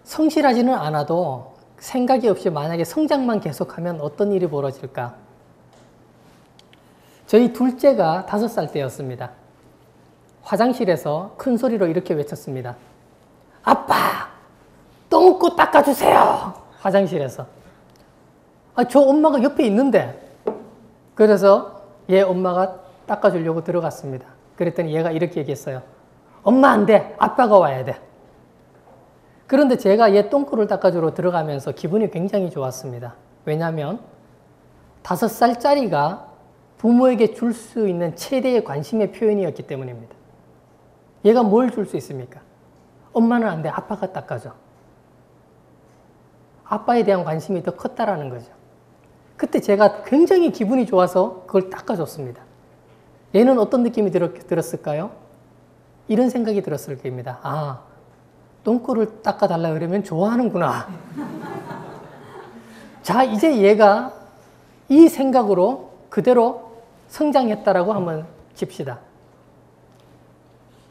성실하지는 않아도 생각이 없이 만약에 성장만 계속하면 어떤 일이 벌어질까? 저희 둘째가 5살 때였습니다. 화장실에서 큰 소리로 이렇게 외쳤습니다. 아빠! 똥꼬 닦아주세요! 화장실에서. 저 엄마가 옆에 있는데. 그래서 얘 엄마가 닦아주려고 들어갔습니다. 그랬더니 얘가 이렇게 얘기했어요. 엄마 안 돼! 아빠가 와야 돼! 그런데 제가 얘 똥꼬를 닦아주러 들어가면서 기분이 굉장히 좋았습니다. 왜냐하면 5살짜리가 부모에게 줄 수 있는 최대의 관심의 표현이었기 때문입니다. 얘가 뭘 줄 수 있습니까? 엄마는 안 돼. 아빠가 닦아줘. 아빠에 대한 관심이 더 컸다라는 거죠. 그때 제가 굉장히 기분이 좋아서 그걸 닦아줬습니다. 얘는 어떤 느낌이 들었을까요? 이런 생각이 들었을 겁니다. 아, 똥꼬를 닦아달라 그러면 좋아하는구나. 자, 이제 얘가 이 생각으로 그대로 성장했다라고 한번 칩시다.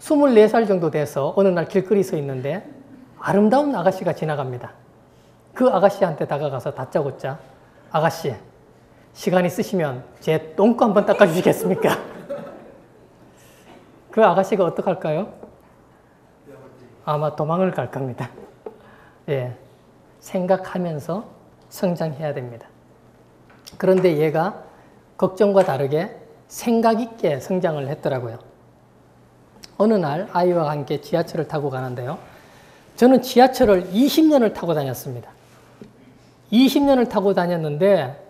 24살 정도 돼서 어느 날 길거리 서 있는데 아름다운 아가씨가 지나갑니다. 그 아가씨한테 다가가서 다짜고짜, 아가씨, 시간 있으시면 제 똥꼬 한번 닦아주시겠습니까? 그 아가씨가 어떡할까요? 아마 도망을 갈 겁니다. 예, 생각하면서 성장해야 됩니다. 그런데 얘가 걱정과 다르게 생각 있게 성장을 했더라고요. 어느 날 아이와 함께 지하철을 타고 가는데요. 저는 지하철을 20년을 타고 다녔습니다. 20년을 타고 다녔는데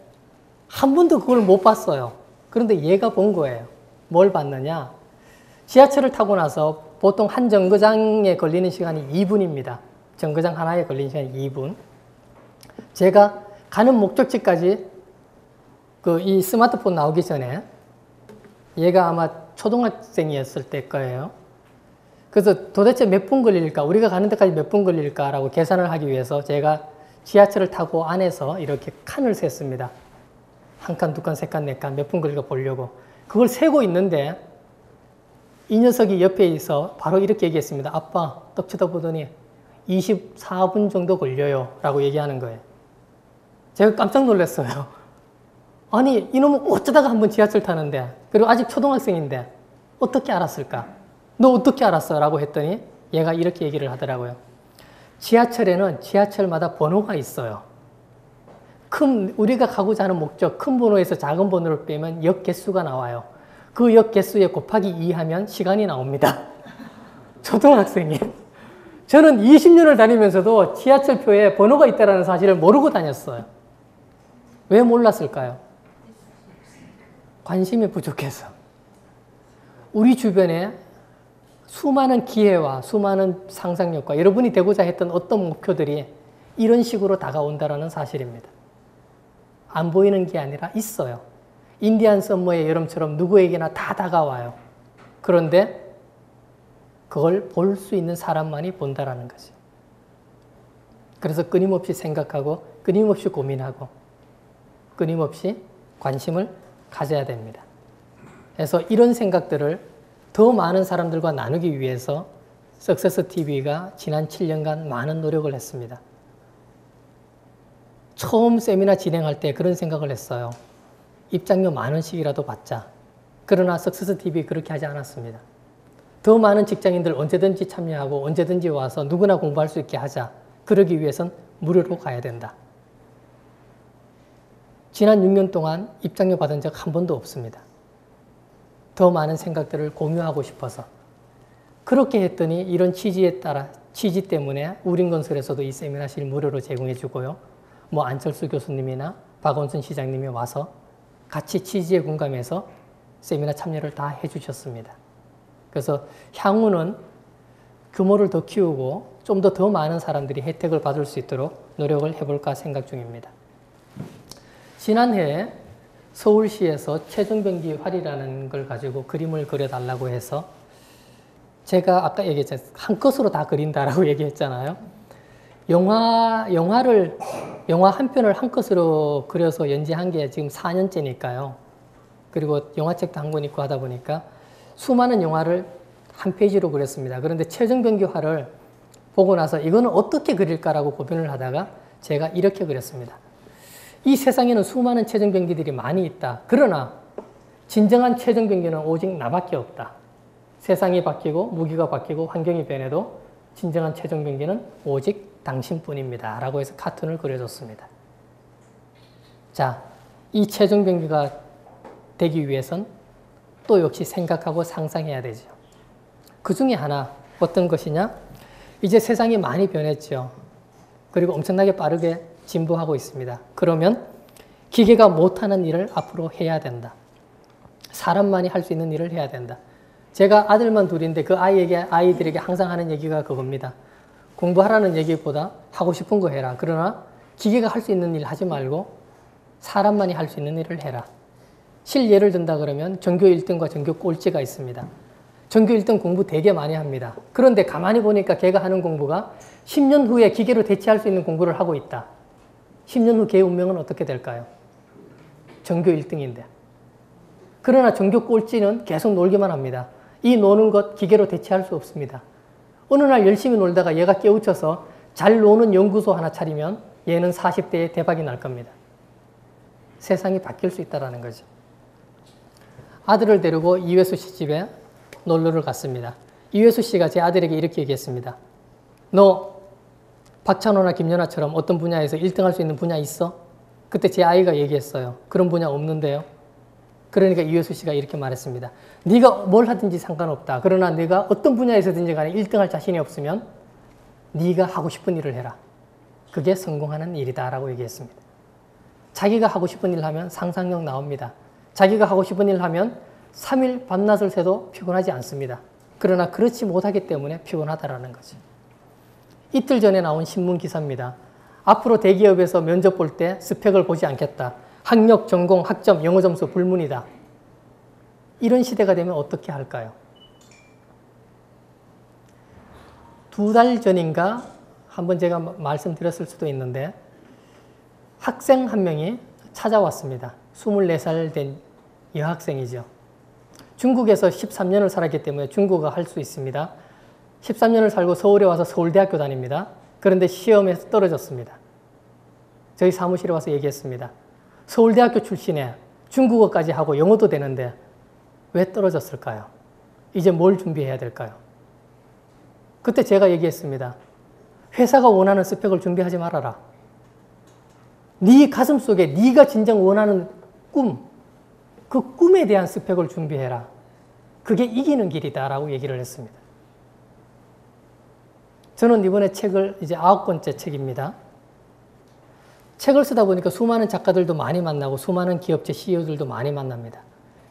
한 번도 그걸 못 봤어요. 그런데 얘가 본 거예요. 뭘 봤느냐? 지하철을 타고 나서 보통 한 정거장에 걸리는 시간이 2분입니다. 정거장 하나에 걸리는 시간이 2분. 제가 가는 목적지까지 이 스마트폰 나오기 전에 얘가 아마 초등학생이었을 때 거예요. 그래서 도대체 몇 분 걸릴까? 우리가 가는 데까지 몇 분 걸릴까라고 계산을 하기 위해서 제가 지하철을 타고 안에서 이렇게 칸을 셌습니다. 한 칸, 두 칸, 세 칸, 네 칸 몇 분 걸릴까 보려고. 그걸 세고 있는데 이 녀석이 옆에 있어 바로 이렇게 얘기했습니다. 아빠, 떡 쳐다보더니 24분 정도 걸려요 라고 얘기하는 거예요. 제가 깜짝 놀랐어요. 아니, 이놈은 어쩌다가 한번 지하철 타는데, 그리고 아직 초등학생인데 어떻게 알았을까? 너 어떻게 알았어? 라고 했더니 얘가 이렇게 얘기를 하더라고요. 지하철에는 지하철마다 번호가 있어요. 우리가 가고자 하는 목적, 큰 번호에서 작은 번호를 빼면 역 개수가 나와요. 그 역 개수에 곱하기 2 하면 시간이 나옵니다. 초등학생이. 저는 20년을 다니면서도 지하철표에 번호가 있다는 사실을 모르고 다녔어요. 왜 몰랐을까요? 관심이 부족해서. 우리 주변에 수많은 기회와 수많은 상상력과 여러분이 되고자 했던 어떤 목표들이 이런 식으로 다가온다는 사실입니다. 안 보이는 게 아니라 있어요. 인디안 썸머의 여름처럼 누구에게나 다 다가와요. 그런데 그걸 볼 수 있는 사람만이 본다라는 거죠. 그래서 끊임없이 생각하고 끊임없이 고민하고 끊임없이 관심을 가져야 됩니다. 그래서 이런 생각들을 더 많은 사람들과 나누기 위해서 석세스TV가 지난 7년간 많은 노력을 했습니다. 처음 세미나 진행할 때 그런 생각을 했어요. 입장료 10,000원씩이라도 받자. 그러나 석세스TV 그렇게 하지 않았습니다. 더 많은 직장인들 언제든지 참여하고 언제든지 와서 누구나 공부할 수 있게 하자. 그러기 위해선 무료로 가야 된다. 지난 6년 동안 입장료 받은 적 한 번도 없습니다. 더 많은 생각들을 공유하고 싶어서. 그렇게 했더니 이런 취지 때문에 우린건설에서도 이 세미나실 무료로 제공해 주고요. 뭐 안철수 교수님이나 박원순 시장님이 와서 같이 취지에 공감해서 세미나 참여를 다 해주셨습니다. 그래서 향후는 규모를 더 키우고 좀 더 많은 사람들이 혜택을 받을 수 있도록 노력을 해볼까 생각 중입니다. 지난해 서울시에서 최종병기 활이라는 걸 가지고 그림을 그려달라고 해서 제가 아까 얘기했잖아요. 한 컷으로 다 그린다라고 얘기했잖아요. 영화 한 편을 한 컷으로 그려서 연재한 게 지금 4년째니까요. 그리고 영화책도 한 권 있고 하다 보니까 수많은 영화를 한 페이지로 그렸습니다. 그런데 최종병기화를 보고 나서 이거는 어떻게 그릴까라고 고민을 하다가 제가 이렇게 그렸습니다. 이 세상에는 수많은 최종병기들이 많이 있다. 그러나 진정한 최종병기는 오직 나밖에 없다. 세상이 바뀌고 무기가 바뀌고 환경이 변해도 진정한 최종병기는 오직 당신뿐입니다. 라고 해서 카툰을 그려줬습니다. 자, 이 최종병기가 되기 위해선 또 역시 생각하고 상상해야 되죠. 그 중에 하나 어떤 것이냐? 이제 세상이 많이 변했죠. 그리고 엄청나게 빠르게 진보하고 있습니다. 그러면 기계가 못하는 일을 앞으로 해야 된다. 사람만이 할 수 있는 일을 해야 된다. 제가 아들만 둘인데 그 아이들에게 항상 하는 얘기가 그겁니다. 공부하라는 얘기보다 하고 싶은 거 해라. 그러나 기계가 할 수 있는 일 하지 말고 사람만이 할 수 있는 일을 해라. 실예를 든다 그러면 전교 1등과 전교 꼴찌가 있습니다. 전교 1등 공부 되게 많이 합니다. 그런데 가만히 보니까 걔가 하는 공부가 10년 후에 기계로 대체할 수 있는 공부를 하고 있다. 10년 후 걔의 운명은 어떻게 될까요? 전교 1등인데. 그러나 전교 꼴찌는 계속 놀기만 합니다. 이 노는 것 기계로 대체할 수 없습니다. 어느 날 열심히 놀다가 얘가 깨우쳐서 잘 노는 연구소 하나 차리면 얘는 40대에 대박이 날 겁니다. 세상이 바뀔 수 있다는 거죠. 아들을 데리고 이회수 씨 집에 놀러를 갔습니다. 이회수 씨가 제 아들에게 이렇게 얘기했습니다. 너 박찬호나 김연아처럼 어떤 분야에서 1등 할 수 있는 분야 있어? 그때 제 아이가 얘기했어요. 그런 분야 없는데요. 그러니까 이회수 씨가 이렇게 말했습니다. 네가 뭘 하든지 상관없다. 그러나 네가 어떤 분야에서든지 간에 1등 할 자신이 없으면 네가 하고 싶은 일을 해라. 그게 성공하는 일이다 라고 얘기했습니다. 자기가 하고 싶은 일을 하면 상상력 나옵니다. 자기가 하고 싶은 일을 하면 3일 밤낮을 새도 피곤하지 않습니다. 그러나 그렇지 못하기 때문에 피곤하다라는 거죠. 이틀 전에 나온 신문 기사입니다. 앞으로 대기업에서 면접 볼 때 스펙을 보지 않겠다. 학력, 전공, 학점, 영어 점수 불문이다. 이런 시대가 되면 어떻게 할까요? 2달 전인가 한번 제가 말씀드렸을 수도 있는데 학생 한 명이 찾아왔습니다. 24살 된 여학생이죠. 중국에서 13년을 살았기 때문에 중국어 할 수 있습니다. 13년을 살고 서울에 와서 서울대학교 다닙니다. 그런데 시험에서 떨어졌습니다. 저희 사무실에 와서 얘기했습니다. 서울대학교 출신에 중국어까지 하고 영어도 되는데 왜 떨어졌을까요? 이제 뭘 준비해야 될까요? 그때 제가 얘기했습니다. 회사가 원하는 스펙을 준비하지 말아라. 네 가슴 속에 네가 진정 원하는 꿈, 그 꿈에 대한 스펙을 준비해라. 그게 이기는 길이다 라고 얘기를 했습니다. 저는 이번에 책을 이제 9번째 책입니다. 책을 쓰다 보니까 수많은 작가들도 많이 만나고 수많은 기업체 CEO들도 많이 만납니다.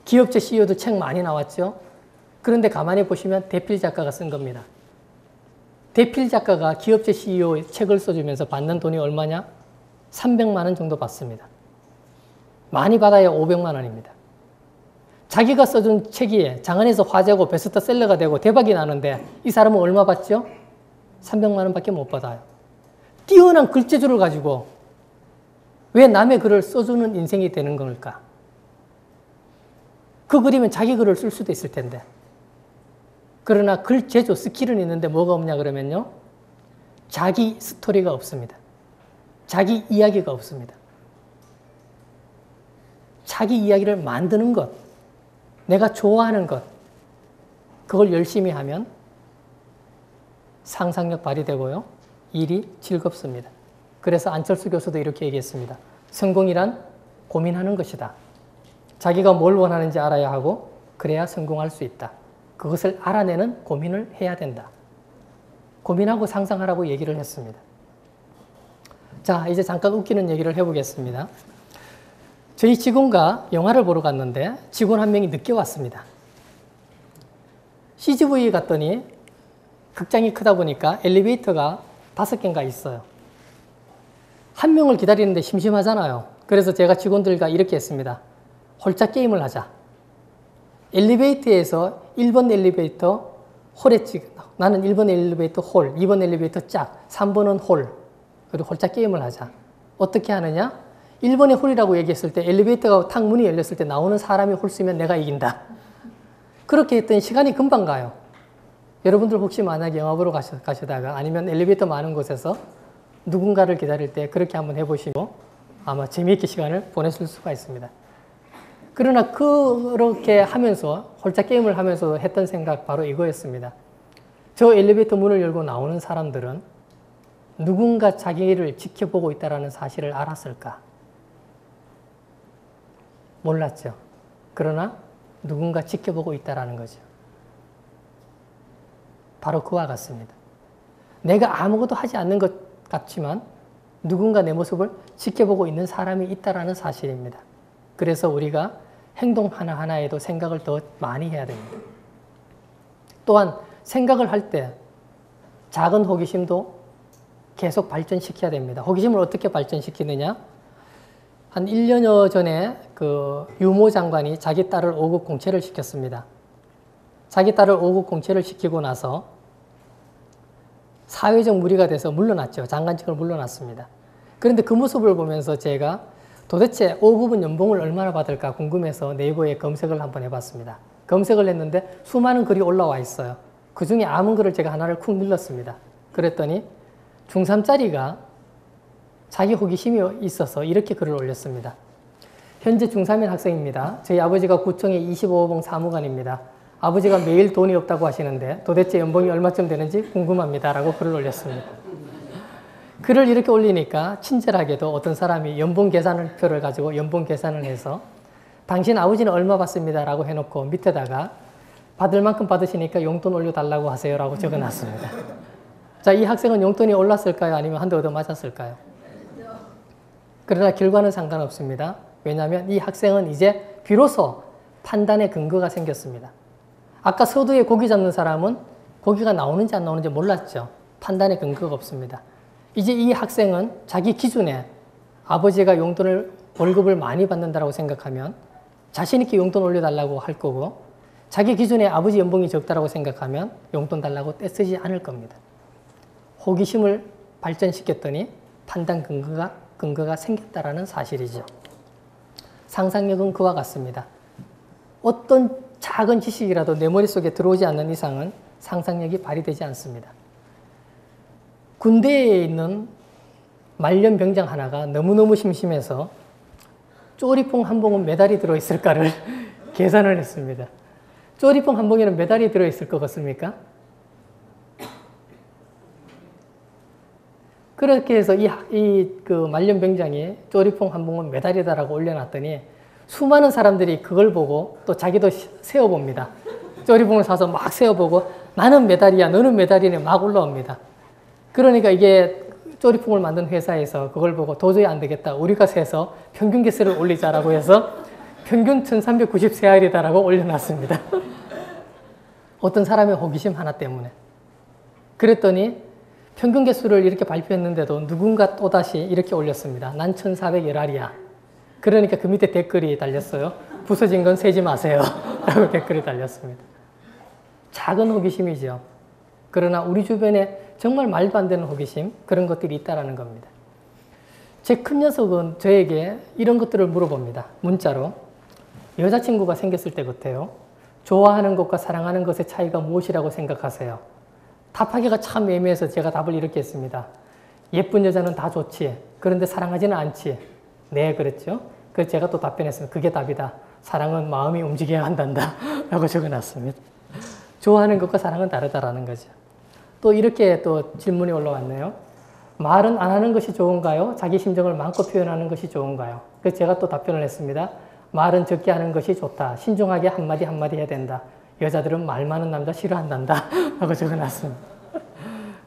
기업체 CEO도 책 많이 나왔죠. 그런데 가만히 보시면 대필 작가가 쓴 겁니다. 대필 작가가 기업체 CEO 책을 써주면서 받는 돈이 얼마냐? 300만 원 정도 받습니다. 많이 받아야 500만 원입니다. 자기가 써준 책이 장안에서 화제고 베스트셀러가 되고 대박이 나는데 이 사람은 얼마 받죠? 300만 원밖에 못 받아요. 뛰어난 글재주를 가지고 왜 남의 글을 써주는 인생이 되는 걸까? 그 글이면 자기 글을 쓸 수도 있을 텐데. 그러나 글재주, 스킬은 있는데 뭐가 없냐 그러면요. 자기 스토리가 없습니다. 자기 이야기가 없습니다. 자기 이야기를 만드는 것, 내가 좋아하는 것, 그걸 열심히 하면 상상력 발휘되고요. 일이 즐겁습니다. 그래서 안철수 교수도 이렇게 얘기했습니다. 성공이란 고민하는 것이다. 자기가 뭘 원하는지 알아야 하고 그래야 성공할 수 있다. 그것을 알아내는 고민을 해야 된다. 고민하고 상상하라고 얘기를 했습니다. 자, 이제 잠깐 웃기는 얘기를 해보겠습니다. 저희 직원과 영화를 보러 갔는데 직원 한 명이 늦게 왔습니다. CGV 갔더니 극장이 크다 보니까 엘리베이터가 5개인가 있어요. 한 명을 기다리는데 심심하잖아요. 그래서 제가 직원들과 이렇게 했습니다. 홀짝 게임을 하자. 엘리베이터에서 1번 엘리베이터 홀에 나는 1번 엘리베이터 홀, 2번 엘리베이터 짝, 3번은 홀. 그리고 홀짝 게임을 하자. 어떻게 하느냐? 1번에 홀이라고 얘기했을 때 엘리베이터가 탁 문이 열렸을 때 나오는 사람이 홀수면 내가 이긴다. 그렇게 했더니 시간이 금방 가요. 여러분들 혹시 만약에 영화 보러 가시다가 아니면 엘리베이터 많은 곳에서 누군가를 기다릴 때 그렇게 한번 해보시고 아마 재미있게 시간을 보내실 수가 있습니다. 그러나 그렇게 하면서 홀짝 게임을 하면서 했던 생각 바로 이거였습니다. 저 엘리베이터 문을 열고 나오는 사람들은 누군가 자기를 지켜보고 있다는 사실을 알았을까? 몰랐죠. 그러나 누군가 지켜보고 있다는 거죠. 바로 그와 같습니다. 내가 아무것도 하지 않는 것 같지만 누군가 내 모습을 지켜보고 있는 사람이 있다는 사실입니다. 그래서 우리가 행동 하나하나에도 생각을 더 많이 해야 됩니다. 또한 생각을 할 때 작은 호기심도 계속 발전시켜야 됩니다. 호기심을 어떻게 발전시키느냐? 한 1년여 전에 그 유모 장관이 자기 딸을 5급 공채를 시켰습니다. 자기 딸을 5급 공채를 시키고 나서 사회적 무리가 돼서 물러났죠. 장관직을 물러났습니다. 그런데 그 모습을 보면서 제가 도대체 5급은 연봉을 얼마나 받을까 궁금해서 네이버에 검색을 한번 해봤습니다. 검색을 했는데 수많은 글이 올라와 있어요. 그 중에 아문 글을 제가 하나를 쿡 눌렀습니다. 그랬더니 중3짜리가 자기 호기심이 있어서 이렇게 글을 올렸습니다. 현재 중3인 학생입니다. 저희 아버지가 구청의 25호봉 사무관입니다. 아버지가 매일 돈이 없다고 하시는데 도대체 연봉이 얼마쯤 되는지 궁금합니다. 라고 글을 올렸습니다. 글을 이렇게 올리니까 친절하게도 어떤 사람이 연봉 계산표를 가지고 연봉 계산을 해서 당신 아버지는 얼마 받습니다. 라고 해놓고 밑에다가 받을 만큼 받으시니까 용돈 올려달라고 하세요. 라고 적어놨습니다. 자, 이 학생은 용돈이 올랐을까요? 아니면 한 대 얻어 맞았을까요? 그러나 결과는 상관없습니다. 왜냐하면 이 학생은 이제 비로소 판단의 근거가 생겼습니다. 아까 서두에 고기 잡는 사람은 고기가 나오는지 안 나오는지 몰랐죠. 판단의 근거가 없습니다. 이제 이 학생은 자기 기준에 아버지가 용돈을 월급을 많이 받는다고 생각하면 자신 있게 용돈 올려달라고 할 거고 자기 기준에 아버지 연봉이 적다라고 생각하면 용돈 달라고 떼쓰지 않을 겁니다. 호기심을 발전시켰더니 판단 근거가 생겼다라는 사실이죠. 상상력은 그와 같습니다. 어떤 작은 지식이라도 내 머릿속에 들어오지 않는 이상은 상상력이 발휘되지 않습니다. 군대에 있는 말년병장 하나가 너무너무 심심해서 쪼리퐁 한 봉은 몇 알이 들어있을까를 계산을 했습니다. 쪼리퐁 한 봉에는 몇 알이 들어있을 것 같습니까? 그렇게 해서 그 말년병장이 쪼리퐁 한 봉은 몇 알이다라고 올려놨더니 수많은 사람들이 그걸 보고 또 자기도 세어봅니다. 쪼리퐁을 사서 막 세어보고 나는 몇 알이야, 너는 몇 알이네 막 올라옵니다. 그러니까 이게 쪼리퐁을 만든 회사에서 그걸 보고 도저히 안 되겠다. 우리가 세서 평균 개수를 올리자라고 해서 평균 1393알이다라고 올려놨습니다. 어떤 사람의 호기심 하나 때문에. 그랬더니 평균 개수를 이렇게 발표했는데도 누군가 또다시 이렇게 올렸습니다. 난 1410알이야. 그러니까 그 밑에 댓글이 달렸어요. 부서진 건 세지 마세요. 라고 댓글이 달렸습니다. 작은 호기심이죠. 그러나 우리 주변에 정말 말도 안 되는 호기심, 그런 것들이 있다는 겁니다. 제 큰 녀석은 저에게 이런 것들을 물어봅니다. 문자로. 여자친구가 생겼을 때부터요. 좋아하는 것과 사랑하는 것의 차이가 무엇이라고 생각하세요? 답하기가 참 애매해서 제가 답을 이렇게 했습니다. 예쁜 여자는 다 좋지. 그런데 사랑하지는 않지. 네, 그랬죠. 그래서 제가 또 답변했습니다. 그게 답이다. 사랑은 마음이 움직여야 한단다. 라고 적어놨습니다. 좋아하는 것과 사랑은 다르다라는 거죠. 또 이렇게 또 질문이 올라왔네요. 말은 안 하는 것이 좋은가요? 자기 심정을 마음껏 표현하는 것이 좋은가요? 그래서 제가 또 답변을 했습니다. 말은 적게 하는 것이 좋다. 신중하게 한마디 한마디 해야 된다. 여자들은 말 많은 남자 싫어한단다. 하고 적어놨습니다.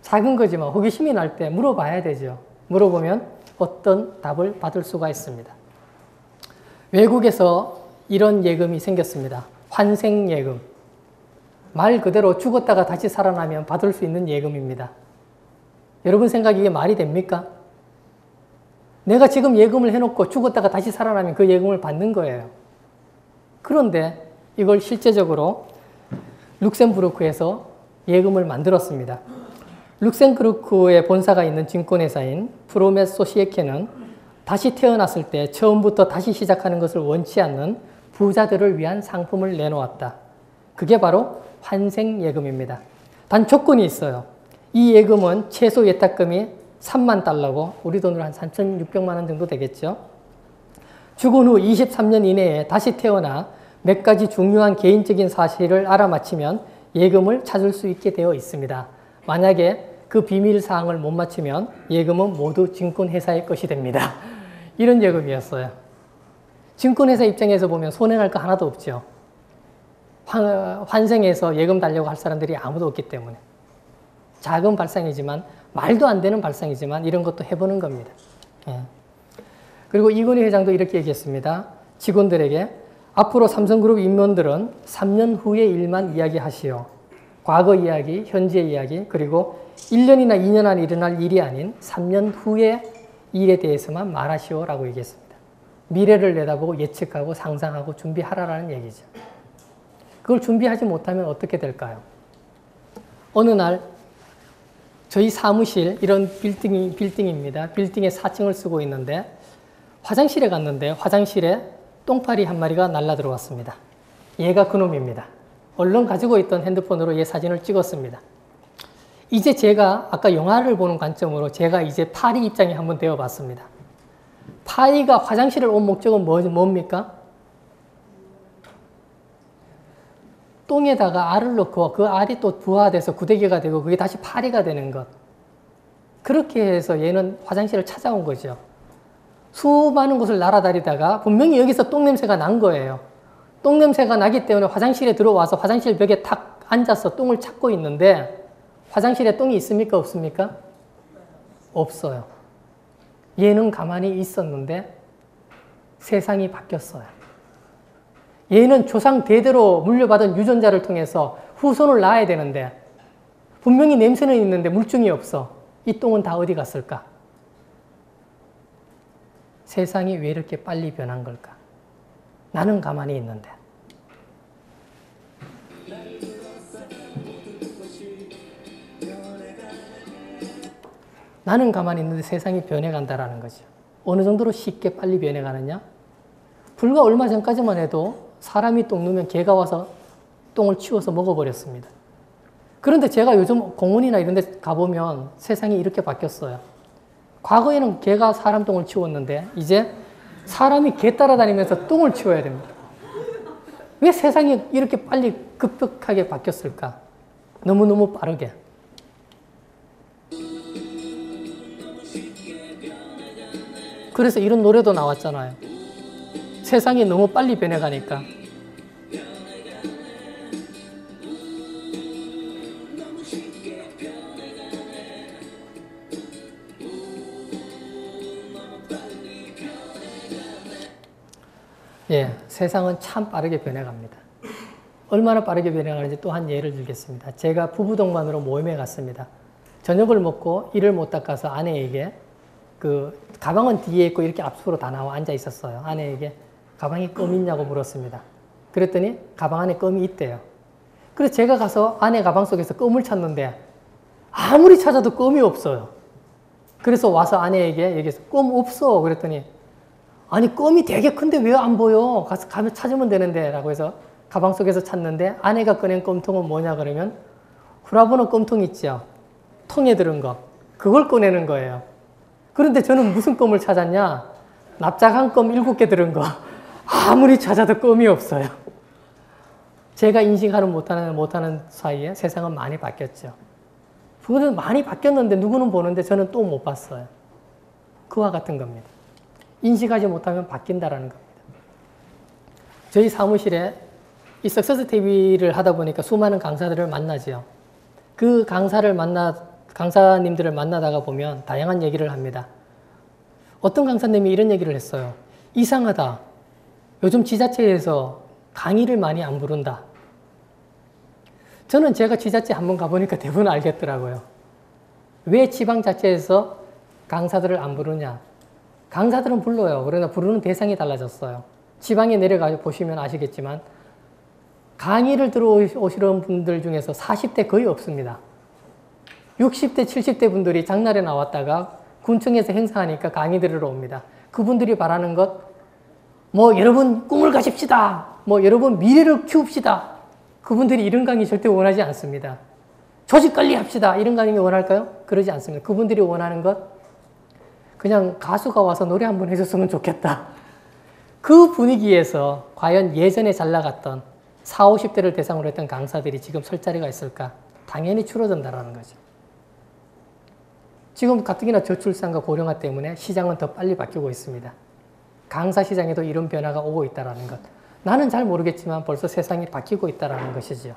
작은 거지만 호기심이 날 때 물어봐야 되죠. 물어보면 어떤 답을 받을 수가 있습니다. 외국에서 이런 예금이 생겼습니다. 환생예금. 말 그대로 죽었다가 다시 살아나면 받을 수 있는 예금입니다. 여러분 생각에 이게 말이 됩니까? 내가 지금 예금을 해놓고 죽었다가 다시 살아나면 그 예금을 받는 거예요. 그런데 이걸 실제적으로 룩셈부르크에서 예금을 만들었습니다. 룩셈부르크에 본사가 있는 증권회사인 프로메스 소시에케는 다시 태어났을 때 처음부터 다시 시작하는 것을 원치 않는 부자들을 위한 상품을 내놓았다. 그게 바로 환생예금입니다. 단 조건이 있어요. 이 예금은 최소 예탁금이 3만 달러고 우리 돈으로 한 3,600만 원 정도 되겠죠. 죽은 후 23년 이내에 다시 태어나 몇 가지 중요한 개인적인 사실을 알아맞히면 예금을 찾을 수 있게 되어 있습니다. 만약에 그 비밀 사항을 못 맞추면 예금은 모두 증권회사의 것이 됩니다. 이런 예금이었어요. 증권회사 입장에서 보면 손해날 거 하나도 없죠. 환생해서 예금 달려고 할 사람들이 아무도 없기 때문에. 작은 발상이지만 말도 안 되는 발상이지만 이런 것도 해보는 겁니다. 예. 그리고 이건희 회장도 이렇게 얘기했습니다. 직원들에게 앞으로 삼성그룹 임원들은 3년 후의 일만 이야기하시오. 과거 이야기, 현재 이야기, 그리고 1년이나 2년 안에 일어날 일이 아닌 3년 후의 일에 대해서만 말하시오 라고 얘기했습니다. 미래를 내다보고 예측하고 상상하고 준비하라라는 얘기죠. 그걸 준비하지 못하면 어떻게 될까요? 어느 날 저희 사무실, 이런 빌딩입니다. 빌딩에 4층을 쓰고 있는데 화장실에 갔는데 화장실에 똥파리 한 마리가 날라 들어왔습니다. 얘가 그놈입니다. 얼른 가지고 있던 핸드폰으로 얘 사진을 찍었습니다. 이제 제가 아까 영화를 보는 관점으로 제가 이제 파리 입장에 한번 되어 봤습니다. 파리가 화장실을 온 목적은 뭡니까? 똥에다가 알을 넣고 그 알이 또 부화돼서 구데기가 되고 그게 다시 파리가 되는 것. 그렇게 해서 얘는 화장실을 찾아온 거죠. 수많은 곳을 날아다니다가 분명히 여기서 똥냄새가 난 거예요. 똥냄새가 나기 때문에 화장실에 들어와서 화장실 벽에 탁 앉아서 똥을 찾고 있는데 화장실에 똥이 있습니까? 없습니까? 없어요. 얘는 가만히 있었는데 세상이 바뀌었어요. 얘는 조상 대대로 물려받은 유전자를 통해서 후손을 낳아야 되는데 분명히 냄새는 있는데 물증이 없어. 이 똥은 다 어디 갔을까? 세상이 왜 이렇게 빨리 변한 걸까? 나는 가만히 있는데. 나는 가만히 있는데 세상이 변해간다라는 거죠. 어느 정도로 쉽게 빨리 변해가느냐? 불과 얼마 전까지만 해도 사람이 똥 누면 개가 와서 똥을 치워서 먹어버렸습니다. 그런데 제가 요즘 공원이나 이런 데 가보면 세상이 이렇게 바뀌었어요. 과거에는 개가 사람 똥을 치웠는데 이제 사람이 개 따라다니면서 똥을 치워야 됩니다. 왜 세상이 이렇게 빨리 급격하게 바뀌었을까? 너무너무 빠르게. 그래서 이런 노래도 나왔잖아요. 세상이 너무 빨리 변해가니까. 예, 세상은 참 빠르게 변해갑니다. 얼마나 빠르게 변해가는지 또 한 예를 들겠습니다. 제가 부부 동반으로 모임에 갔습니다. 저녁을 먹고 이를 못 닦아서 아내에게 그 가방은 뒤에 있고 이렇게 앞으로 다 나와 앉아 있었어요. 아내에게 가방에 껌 있냐고 물었습니다. 그랬더니 가방 안에 껌이 있대요. 그래서 제가 가서 아내 가방 속에서 껌을 찾는데 아무리 찾아도 껌이 없어요. 그래서 와서 아내에게 얘기해서 껌 없어. 그랬더니 아니 껌이 되게 큰데 왜 안 보여? 가면 찾으면 되는데 라고 해서 가방 속에서 찾는데 아내가 꺼낸 껌통은 뭐냐 그러면 후라보는 껌통 있죠. 통에 들은 거. 그걸 꺼내는 거예요. 그런데 저는 무슨 껌을 찾았냐? 납작한 껌 7개 들은 거. 아무리 찾아도 껌이 없어요. 제가 인식하는 못하는 사이에 세상은 많이 바뀌었죠. 그거는 많이 바뀌었는데 누구는 보는데 저는 또 못 봤어요. 그와 같은 겁니다. 인식하지 못하면 바뀐다라는 겁니다. 저희 사무실에 이 석세스 TV를 하다 보니까 수많은 강사들을 만나죠. 그 강사님들을 만나다가 보면 다양한 얘기를 합니다. 어떤 강사님이 이런 얘기를 했어요. 이상하다. 요즘 지자체에서 강의를 많이 안 부른다. 저는 제가 지자체 한번 가보니까 대부분 알겠더라고요. 왜 지방자체에서 강사들을 안 부르냐. 강사들은 불러요. 그러나 부르는 대상이 달라졌어요. 지방에 내려가 보시면 아시겠지만 강의를 들어오시는 분들 중에서 40대 거의 없습니다. 60대, 70대 분들이 장날에 나왔다가 군청에서 행사하니까 강의 들으러 옵니다. 그분들이 바라는 것, 뭐 여러분 꿈을 가집시다. 뭐 여러분 미래를 키웁시다. 그분들이 이런 강의 절대 원하지 않습니다. 조직관리합시다. 이런 강의 원할까요? 그러지 않습니다. 그분들이 원하는 것, 그냥 가수가 와서 노래 한번 해줬으면 좋겠다. 그 분위기에서 과연 예전에 잘 나갔던 40, 50대를 대상으로 했던 강사들이 지금 설 자리가 있을까? 당연히 줄어든다는 거죠. 지금 가뜩이나 저출산과 고령화 때문에 시장은 더 빨리 바뀌고 있습니다. 강사 시장에도 이런 변화가 오고 있다는 것. 나는 잘 모르겠지만 벌써 세상이 바뀌고 있다는 것이지요.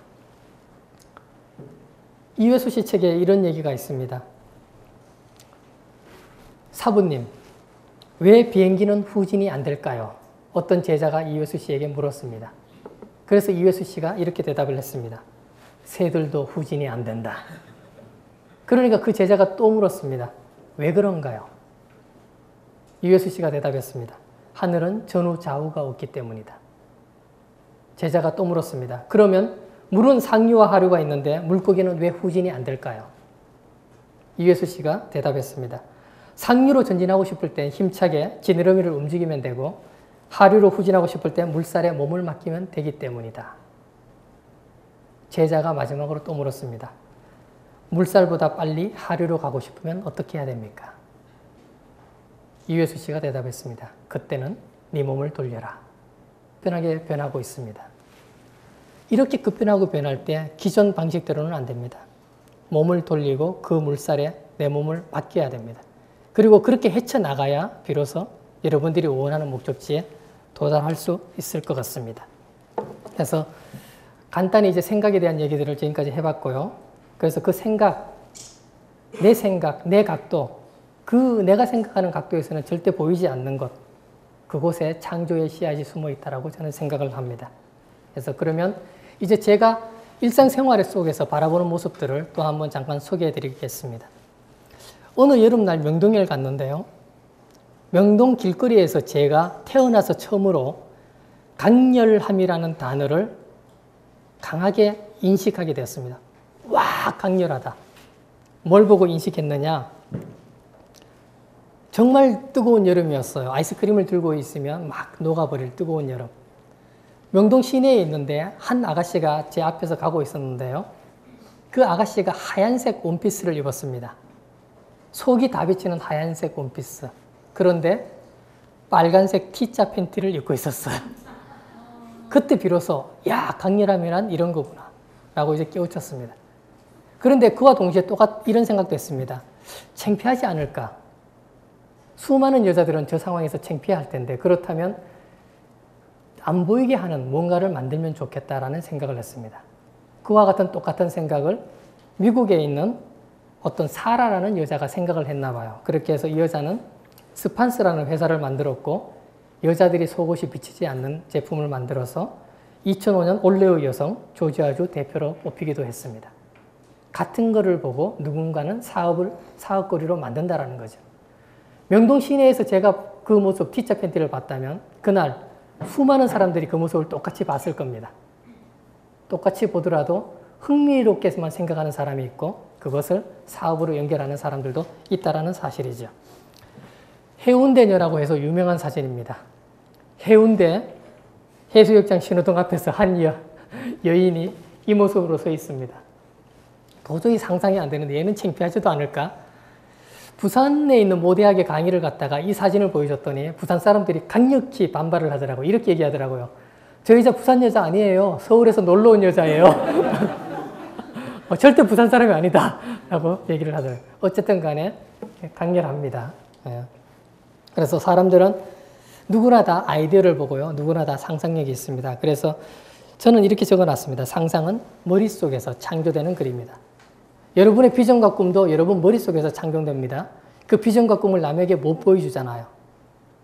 이회수 씨 책에 이런 얘기가 있습니다. 사부님, 왜 비행기는 후진이 안 될까요? 어떤 제자가 이회수 씨에게 물었습니다. 그래서 이회수 씨가 이렇게 대답을 했습니다. 새들도 후진이 안 된다. 그러니까 그 제자가 또 물었습니다. 왜 그런가요? 이회수 씨가 대답했습니다. 하늘은 전후 좌우가 없기 때문이다. 제자가 또 물었습니다. 그러면 물은 상류와 하류가 있는데 물고기는 왜 후진이 안 될까요? 이회수 씨가 대답했습니다. 상류로 전진하고 싶을 땐 힘차게 지느러미를 움직이면 되고 하류로 후진하고 싶을 때 물살에 몸을 맡기면 되기 때문이다. 제자가 마지막으로 또 물었습니다. 물살보다 빨리 하류로 가고 싶으면 어떻게 해야 됩니까? 이회수 씨가 대답했습니다. 그때는 네 몸을 돌려라. 급변하게 변하고 있습니다. 이렇게 급변하고 변할 때 기존 방식대로는 안 됩니다. 몸을 돌리고 그 물살에 내 몸을 맡겨야 됩니다. 그리고 그렇게 헤쳐나가야 비로소 여러분들이 원하는 목적지에 도달할 수 있을 것 같습니다. 그래서 간단히 이제 생각에 대한 얘기들을 지금까지 해봤고요. 그래서 그 생각, 내 각도, 그 내가 생각하는 각도에서는 절대 보이지 않는 것, 그곳에 창조의 씨앗이 숨어 있다고 저는 생각을 합니다. 그래서 그러면 이제 제가 일상생활 속에서 바라보는 모습들을 또 한번 잠깐 소개해 드리겠습니다. 어느 여름날 명동에 갔는데요. 명동 길거리에서 제가 태어나서 처음으로 강렬함이라는 단어를 강하게 인식하게 되었습니다. 와, 강렬하다. 뭘 보고 인식했느냐? 정말 뜨거운 여름이었어요. 아이스크림을 들고 있으면 막 녹아버릴 뜨거운 여름. 명동 시내에 있는데 한 아가씨가 제 앞에서 가고 있었는데요. 그 아가씨가 하얀색 원피스를 입었습니다. 속이 다 비치는 하얀색 원피스. 그런데 빨간색 T자 팬티를 입고 있었어요. 그때 비로소 야, 강렬함이란 이런 거구나 라고 이제 깨우쳤습니다. 그런데 그와 동시에 이런 생각도 했습니다. 창피하지 않을까? 수많은 여자들은 저 상황에서 창피할 텐데 그렇다면 안 보이게 하는 뭔가를 만들면 좋겠다라는 생각을 했습니다. 그와 같은 똑같은 생각을 미국에 있는 어떤 사라라는 여자가 생각을 했나 봐요. 그렇게 해서 이 여자는 스판스라는 회사를 만들었고 여자들이 속옷이 비치지 않는 제품을 만들어서 2005년 올해의 여성 조지아주 대표로 뽑히기도 했습니다. 같은 거를 보고 누군가는 사업거리로 만든다라는 거죠. 명동 시내에서 제가 그 모습 T자 팬티를 봤다면 그날 수많은 사람들이 그 모습을 똑같이 봤을 겁니다. 똑같이 보더라도 흥미롭게만 생각하는 사람이 있고 그것을 사업으로 연결하는 사람들도 있다는 사실이죠. 해운대녀라고 해서 유명한 사진입니다. 해운대 해수욕장 신호등 앞에서 한 여인이 이 모습으로 서 있습니다. 도저히 상상이 안 되는데 얘는 창피하지도 않을까? 부산에 있는 모 대학에 강의를 갔다가 이 사진을 보여줬더니 부산 사람들이 강력히 반발을 하더라고요. 이렇게 얘기하더라고요. 저 여자 부산 여자 아니에요. 서울에서 놀러 온 여자예요. 절대 부산 사람이 아니다 라고 얘기를 하더라고요. 어쨌든 간에 강렬합니다. 예. 그래서 사람들은 누구나 다 아이디어를 보고요. 누구나 다 상상력이 있습니다. 그래서 저는 이렇게 적어놨습니다. 상상은 머릿속에서 창조되는 글입니다. 여러분의 비전과 꿈도 여러분 머릿속에서 창조됩니다. 그 비전과 꿈을 남에게 못 보여주잖아요.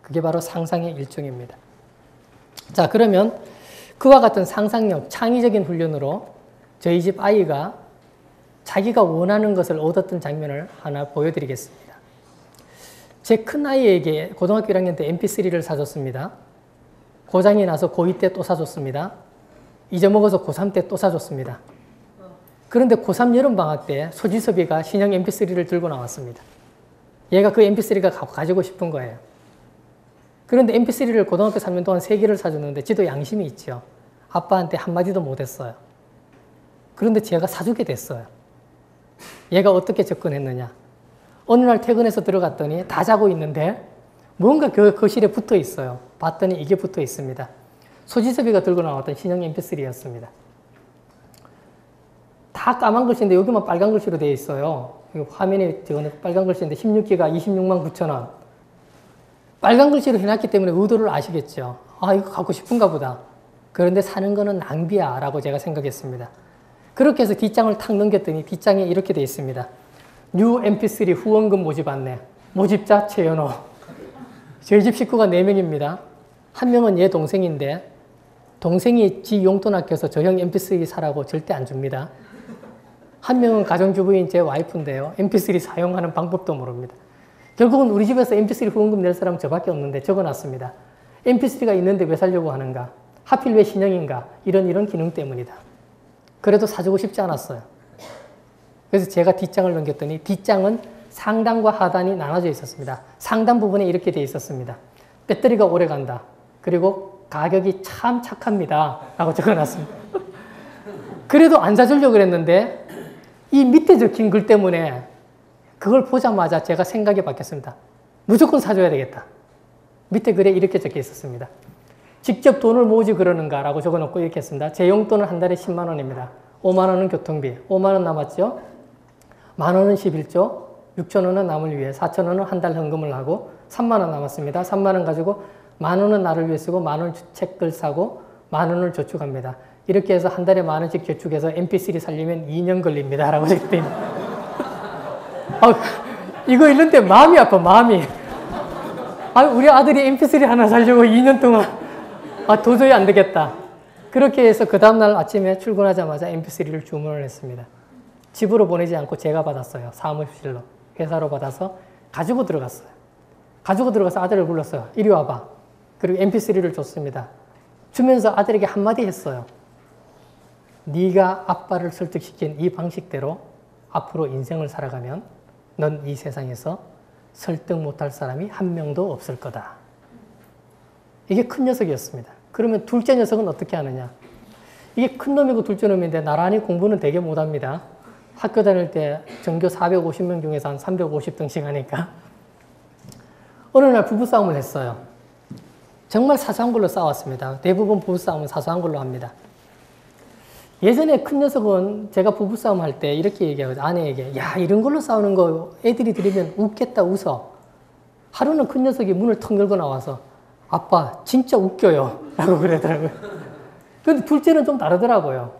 그게 바로 상상의 일종입니다. 자, 그러면 그와 같은 상상력, 창의적인 훈련으로 저희 집 아이가 자기가 원하는 것을 얻었던 장면을 하나 보여드리겠습니다. 제 큰아이에게 고등학교 1학년 때 mp3를 사줬습니다. 고장이 나서 고2 때 또 사줬습니다. 잊어먹어서 고3 때 또 사줬습니다. 그런데 고3 여름방학 때 소지섭이가 신형 mp3를 들고 나왔습니다. 얘가 그 mp3가 가지고 싶은 거예요. 그런데 mp3를 고등학교 3년 동안 3개를 사줬는데 지도 양심이 있죠. 아빠한테 한마디도 못했어요. 그런데 제가 사주게 됐어요. 얘가 어떻게 접근했느냐. 어느 날 퇴근해서 들어갔더니 다 자고 있는데 뭔가 거실에 붙어 있어요. 봤더니 이게 붙어 있습니다. 소지섭이가 들고 나왔던 신형 mp3였습니다. 다 까만 글씨인데 여기만 빨간 글씨로 되어 있어요. 화면에 빨간 글씨인데 16기가 26만 9천 원. 빨간 글씨로 해놨기 때문에 의도를 아시겠죠. 아, 이거 갖고 싶은가 보다. 그런데 사는 거는 낭비야 라고 제가 생각했습니다. 그렇게 해서 뒷장을 탁 넘겼더니 뒷장에 이렇게 되어 있습니다. 뉴 mp3 후원금 모집 안내. 모집자 최연호. 저희 집 식구가 4명입니다. 한 명은 얘 동생인데 동생이 지 용돈 아껴서 저형 mp3 사라고 절대 안 줍니다. 한 명은 가정주부인 제 와이프인데요. mp3 사용하는 방법도 모릅니다. 결국은 우리 집에서 mp3 후원금 낼 사람은 저밖에 없는데 적어놨습니다. mp3가 있는데 왜 살려고 하는가? 하필 왜 신형인가? 이런 기능 때문이다. 그래도 사주고 싶지 않았어요. 그래서 제가 뒷장을 넘겼더니 뒷장은 상단과 하단이 나눠져 있었습니다. 상단 부분에 이렇게 되어 있었습니다. 배터리가 오래 간다. 그리고 가격이 참 착합니다. 라고 적어놨습니다. 그래도 안 사주려고 그랬는데 이 밑에 적힌 글 때문에 그걸 보자마자 제가 생각이 바뀌었습니다. 무조건 사줘야 되겠다. 밑에 글에 이렇게 적혀 있었습니다. 직접 돈을 모으지 그러는가 라고 적어놓고 이렇게 했습니다. 제 용돈은 한 달에 10만 원입니다. 5만 원은 교통비, 5만 원 남았죠? 만 원은 11조, 6천 원은 남을 위해, 4천 원은 한 달 현금을 하고 3만 원 남았습니다. 3만 원 가지고 만 원은 나를 위해 쓰고 만 원 책을 사고 만 원을 저축합니다. 이렇게 해서 한 달에 만 원씩 저축해서 mp3 살려면 2년 걸립니다. 라고 적혀있습니다. 이거 읽는데 마음이 아파, 마음이. 우리 아들이 mp3 하나 살려고 2년 동안 도저히 안 되겠다. 그렇게 해서 그 다음날 아침에 출근하자마자 mp3를 주문을 했습니다. 집으로 보내지 않고 제가 받았어요. 사무실로. 회사로 받아서 가지고 들어갔어요. 가지고 들어가서 아들을 불렀어요. 이리 와봐. 그리고 mp3를 줬습니다. 주면서 아들에게 한마디 했어요. 네가 아빠를 설득시킨 이 방식대로 앞으로 인생을 살아가면 넌 이 세상에서 설득 못할 사람이 한 명도 없을 거다. 이게 큰 녀석이었습니다. 그러면 둘째 녀석은 어떻게 하느냐. 이게 큰 놈이고 둘째 놈인데 나란히 공부는 되게 못합니다. 학교 다닐 때 전교 450명 중에서 한 350등씩 하니까 어느 날 부부싸움을 했어요. 정말 사소한 걸로 싸웠습니다. 대부분 부부싸움은 사소한 걸로 합니다. 예전에 큰 녀석은 제가 부부싸움 할 때 이렇게 얘기하거든요. 아내에게 야 이런 걸로 싸우는 거 애들이 들으면 웃겠다 웃어. 하루는 큰 녀석이 문을 턱 열고 나와서 아빠 진짜 웃겨요 라고 그러더라고요. 근데 둘째는 좀 다르더라고요.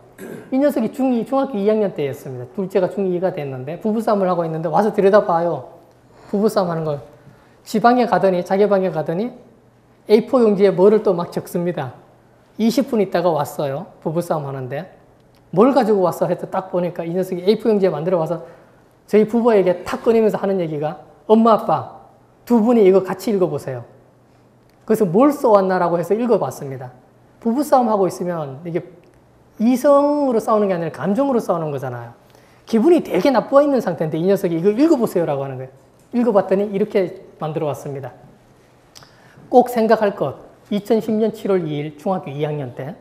이 녀석이 중학교 2학년 때였습니다. 둘째가 중2가 됐는데 부부싸움을 하고 있는데 와서 들여다봐요. 부부싸움 하는 걸. 지방에 가더니 자기 방에 가더니 A4 용지에 뭐를 또 막 적습니다. 20분 있다가 왔어요. 부부싸움 하는데 뭘 가지고 왔어 해서 딱 보니까 이 녀석이 A4 용지에 만들어 와서 저희 부부에게 탁 꺼내면서 하는 얘기가 엄마 아빠 두 분이 이거 같이 읽어보세요. 그래서 뭘 써왔나라고 해서 읽어봤습니다. 부부싸움 하고 있으면 이게 이성으로 싸우는 게 아니라 감정으로 싸우는 거잖아요. 기분이 되게 나빠 있는 상태인데 이 녀석이 이거 읽어보세요 라고 하는 거예요. 읽어봤더니 이렇게 만들어 왔습니다. 꼭 생각할 것. 2010년 7월 2일 중학교 2학년 때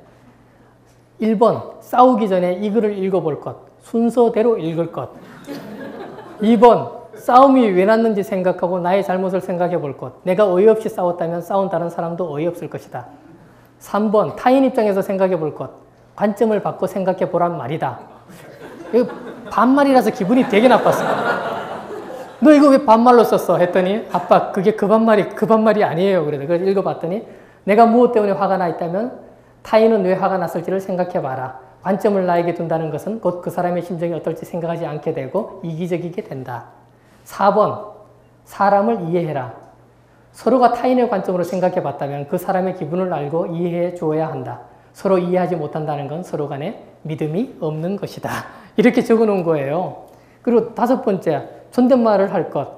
1번 싸우기 전에 이 글을 읽어볼 것. 순서대로 읽을 것. 2번 싸움이 왜 났는지 생각하고 나의 잘못을 생각해 볼 것. 내가 어이없이 싸웠다면 싸운 다른 사람도 어이없을 것이다. 3번 타인 입장에서 생각해 볼 것. 관점을 바꿔 생각해 보란 말이다. 반말이라서 기분이 되게 나빴어요. 너 이거 왜 반말로 썼어? 했더니 아빠 그게 그 반말이 아니에요. 그래서 읽어봤더니 내가 무엇 때문에 화가 나 있다면 타인은 왜 화가 났을지를 생각해봐라. 관점을 나에게 둔다는 것은 곧 그 사람의 심정이 어떨지 생각하지 않게 되고 이기적이게 된다. 4번 사람을 이해해라. 서로가 타인의 관점으로 생각해봤다면 그 사람의 기분을 알고 이해해 주어야 한다. 서로 이해하지 못한다는 건 서로 간에 믿음이 없는 것이다. 이렇게 적어놓은 거예요. 그리고 5번째 존댓말을 할 것.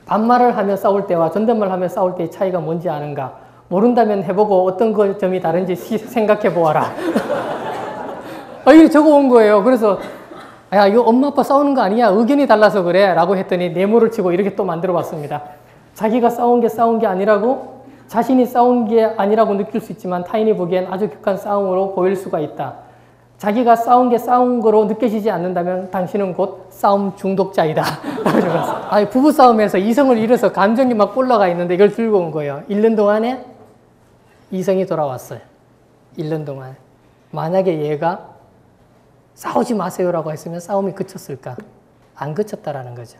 반말을 하며 싸울 때와 존댓말 하며 싸울 때의 차이가 뭔지 아는가? 모른다면 해보고 어떤 점이 다른지 생각해 보아라. 이렇게 적어온 거예요. 그래서 야 이거 엄마 아빠 싸우는 거 아니야? 의견이 달라서 그래 라고 했더니 네모를 치고 이렇게 또 만들어 봤습니다. 자기가 싸운 게 아니라고 자신이 싸운 게 아니라고 느낄 수 있지만 타인이 보기엔 아주 격한 싸움으로 보일 수가 있다. 자기가 싸운 게 싸운 거로 느껴지지 않는다면 당신은 곧 싸움 중독자이다. 라고 적었어요. 부부싸움에서 이성을 잃어서 감정이 막 올라가 있는데 이걸 들고 온 거예요. 1년 동안에 이성이 돌아왔어요. 1년 동안. 만약에 얘가 싸우지 마세요라고 했으면 싸움이 그쳤을까? 안 그쳤다라는 거죠.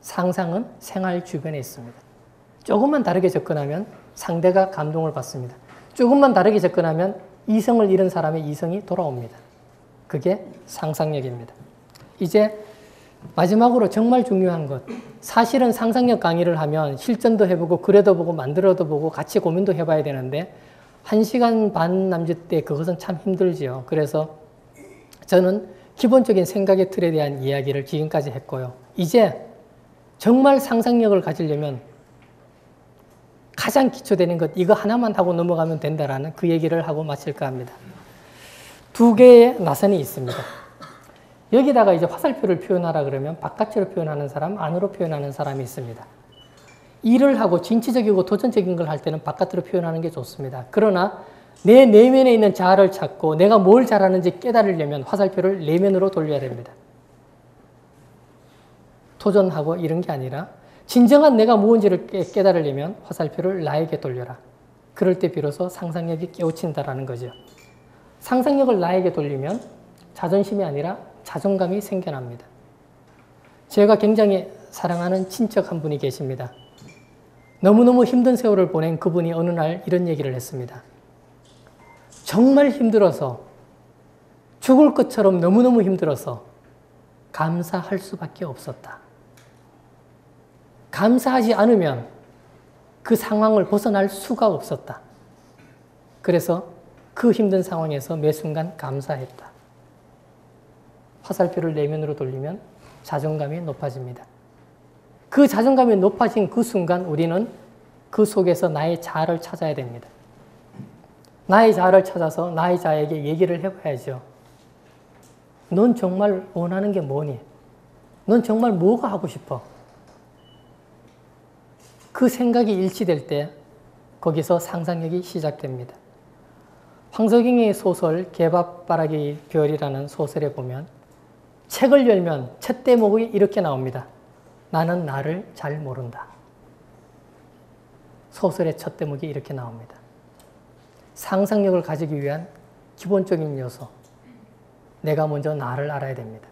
상상은 생활 주변에 있습니다. 조금만 다르게 접근하면 상대가 감동을 받습니다. 조금만 다르게 접근하면 이성을 잃은 사람의 이성이 돌아옵니다. 그게 상상력입니다. 이제 마지막으로 정말 중요한 것. 사실은 상상력 강의를 하면 실전도 해보고 그려도 보고 만들어도 보고 같이 고민도 해봐야 되는데 1시간 반 남짓 때 그것은 참 힘들지요. 그래서 저는 기본적인 생각의 틀에 대한 이야기를 지금까지 했고요. 이제 정말 상상력을 가지려면 가장 기초되는 것 이거 하나만 하고 넘어가면 된다라는 그 얘기를 하고 마칠까 합니다. 2개의 나선이 있습니다. 여기다가 이제 화살표를 표현하라 그러면 바깥으로 표현하는 사람, 안으로 표현하는 사람이 있습니다. 일을 하고 진취적이고 도전적인 걸 할 때는 바깥으로 표현하는 게 좋습니다. 그러나 내 내면에 있는 자아를 찾고 내가 뭘 잘하는지 깨달으려면 화살표를 내면으로 돌려야 됩니다. 도전하고 이런 게 아니라 진정한 내가 무언지를 깨달으려면 화살표를 나에게 돌려라. 그럴 때 비로소 상상력이 깨우친다라는 거죠. 상상력을 나에게 돌리면 자존심이 아니라 자존감이 생겨납니다. 제가 굉장히 사랑하는 친척 한 분이 계십니다. 너무너무 힘든 세월을 보낸 그분이 어느 날 이런 얘기를 했습니다. 정말 힘들어서 죽을 것처럼 너무너무 힘들어서 감사할 수밖에 없었다. 감사하지 않으면 그 상황을 벗어날 수가 없었다. 그래서 그 힘든 상황에서 매 순간 감사했다. 화살표를 내면으로 돌리면 자존감이 높아집니다. 그 자존감이 높아진 그 순간 우리는 그 속에서 나의 자아를 찾아야 됩니다. 나의 자아를 찾아서 나의 자아에게 얘기를 해봐야죠. 넌 정말 원하는 게 뭐니? 넌 정말 뭐가 하고 싶어? 그 생각이 일치될 때 거기서 상상력이 시작됩니다. 황석영의 소설 개밥바라기 별이라는 소설에 보면 책을 열면 첫 대목이 이렇게 나옵니다. 나는 나를 잘 모른다. 소설의 첫 대목이 이렇게 나옵니다. 상상력을 가지기 위한 기본적인 요소. 내가 먼저 나를 알아야 됩니다.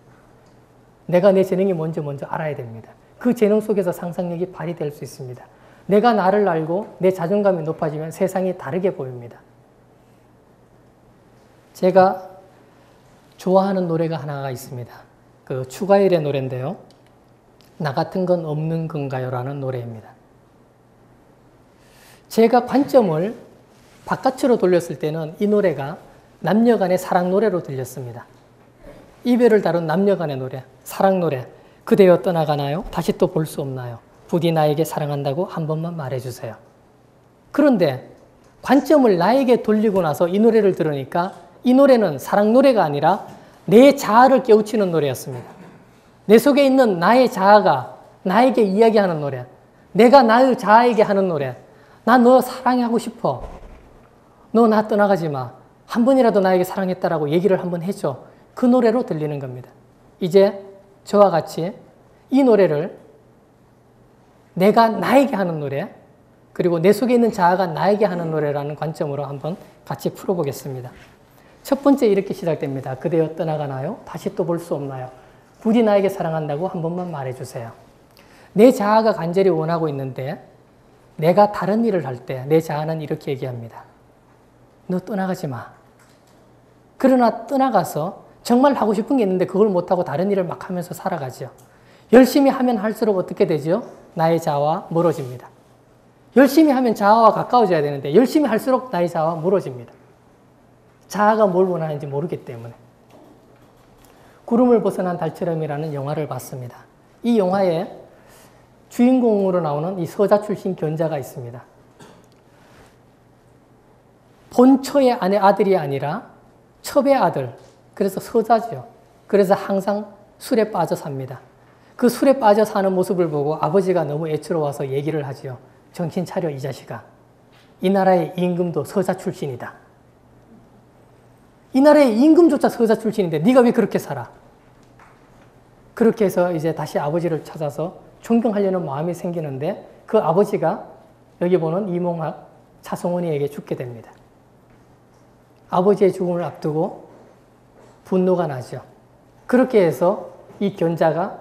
내가 내 재능이 먼저 알아야 됩니다. 그 재능 속에서 상상력이 발휘될 수 있습니다. 내가 나를 알고 내 자존감이 높아지면 세상이 다르게 보입니다. 제가 좋아하는 노래가 하나가 있습니다. 그 추가열의 노래인데요. 나 같은 건 없는 건가요? 라는 노래입니다. 제가 관점을 바깥으로 돌렸을 때는 이 노래가 남녀 간의 사랑 노래로 들렸습니다. 이별을 다룬 남녀 간의 노래, 사랑 노래. 그대여 떠나가나요? 다시 또 볼 수 없나요? 부디 나에게 사랑한다고 한 번만 말해주세요. 그런데 관점을 나에게 돌리고 나서 이 노래를 들으니까 이 노래는 사랑 노래가 아니라 내 자아를 깨우치는 노래였습니다. 내 속에 있는 나의 자아가 나에게 이야기하는 노래. 내가 나의 자아에게 하는 노래. 나 너 사랑하고 싶어. 너 나 떠나가지 마. 한 번이라도 나에게 사랑했다라고 얘기를 한번 해줘. 그 노래로 들리는 겁니다. 이제 저와 같이 이 노래를 내가 나에게 하는 노래, 그리고 내 속에 있는 자아가 나에게 하는 노래라는 관점으로 한번 같이 풀어보겠습니다. 첫 번째 이렇게 시작됩니다. 그대여 떠나가나요? 다시 또 볼 수 없나요? 부디 나에게 사랑한다고 한 번만 말해주세요. 내 자아가 간절히 원하고 있는데 내가 다른 일을 할 때 내 자아는 이렇게 얘기합니다. 너 떠나가지 마. 그러나 떠나가서 정말 하고 싶은 게 있는데 그걸 못하고 다른 일을 막 하면서 살아가죠. 열심히 하면 할수록 어떻게 되죠? 나의 자아와 멀어집니다. 열심히 하면 자아와 가까워져야 되는데 열심히 할수록 나의 자아와 멀어집니다. 자아가 뭘 원하는지 모르기 때문에. 구름을 벗어난 달처럼이라는 영화를 봤습니다. 이 영화에 주인공으로 나오는 이 서자 출신 견자가 있습니다. 본처의 아들이 아니라 첩의 아들, 그래서 서자죠. 그래서 항상 술에 빠져 삽니다. 그 술에 빠져 사는 모습을 보고 아버지가 너무 애처로워서 얘기를 하지요. 정신 차려 이 자식아. 이 나라의 임금도 서자 출신이다. 이 나라의 임금조차 서자 출신인데 네가 왜 그렇게 살아? 그렇게 해서 이제 다시 아버지를 찾아서 존경하려는 마음이 생기는데 그 아버지가 여기 보는 이몽학 차성원이에게 죽게 됩니다. 아버지의 죽음을 앞두고 분노가 나죠. 그렇게 해서 이 견자가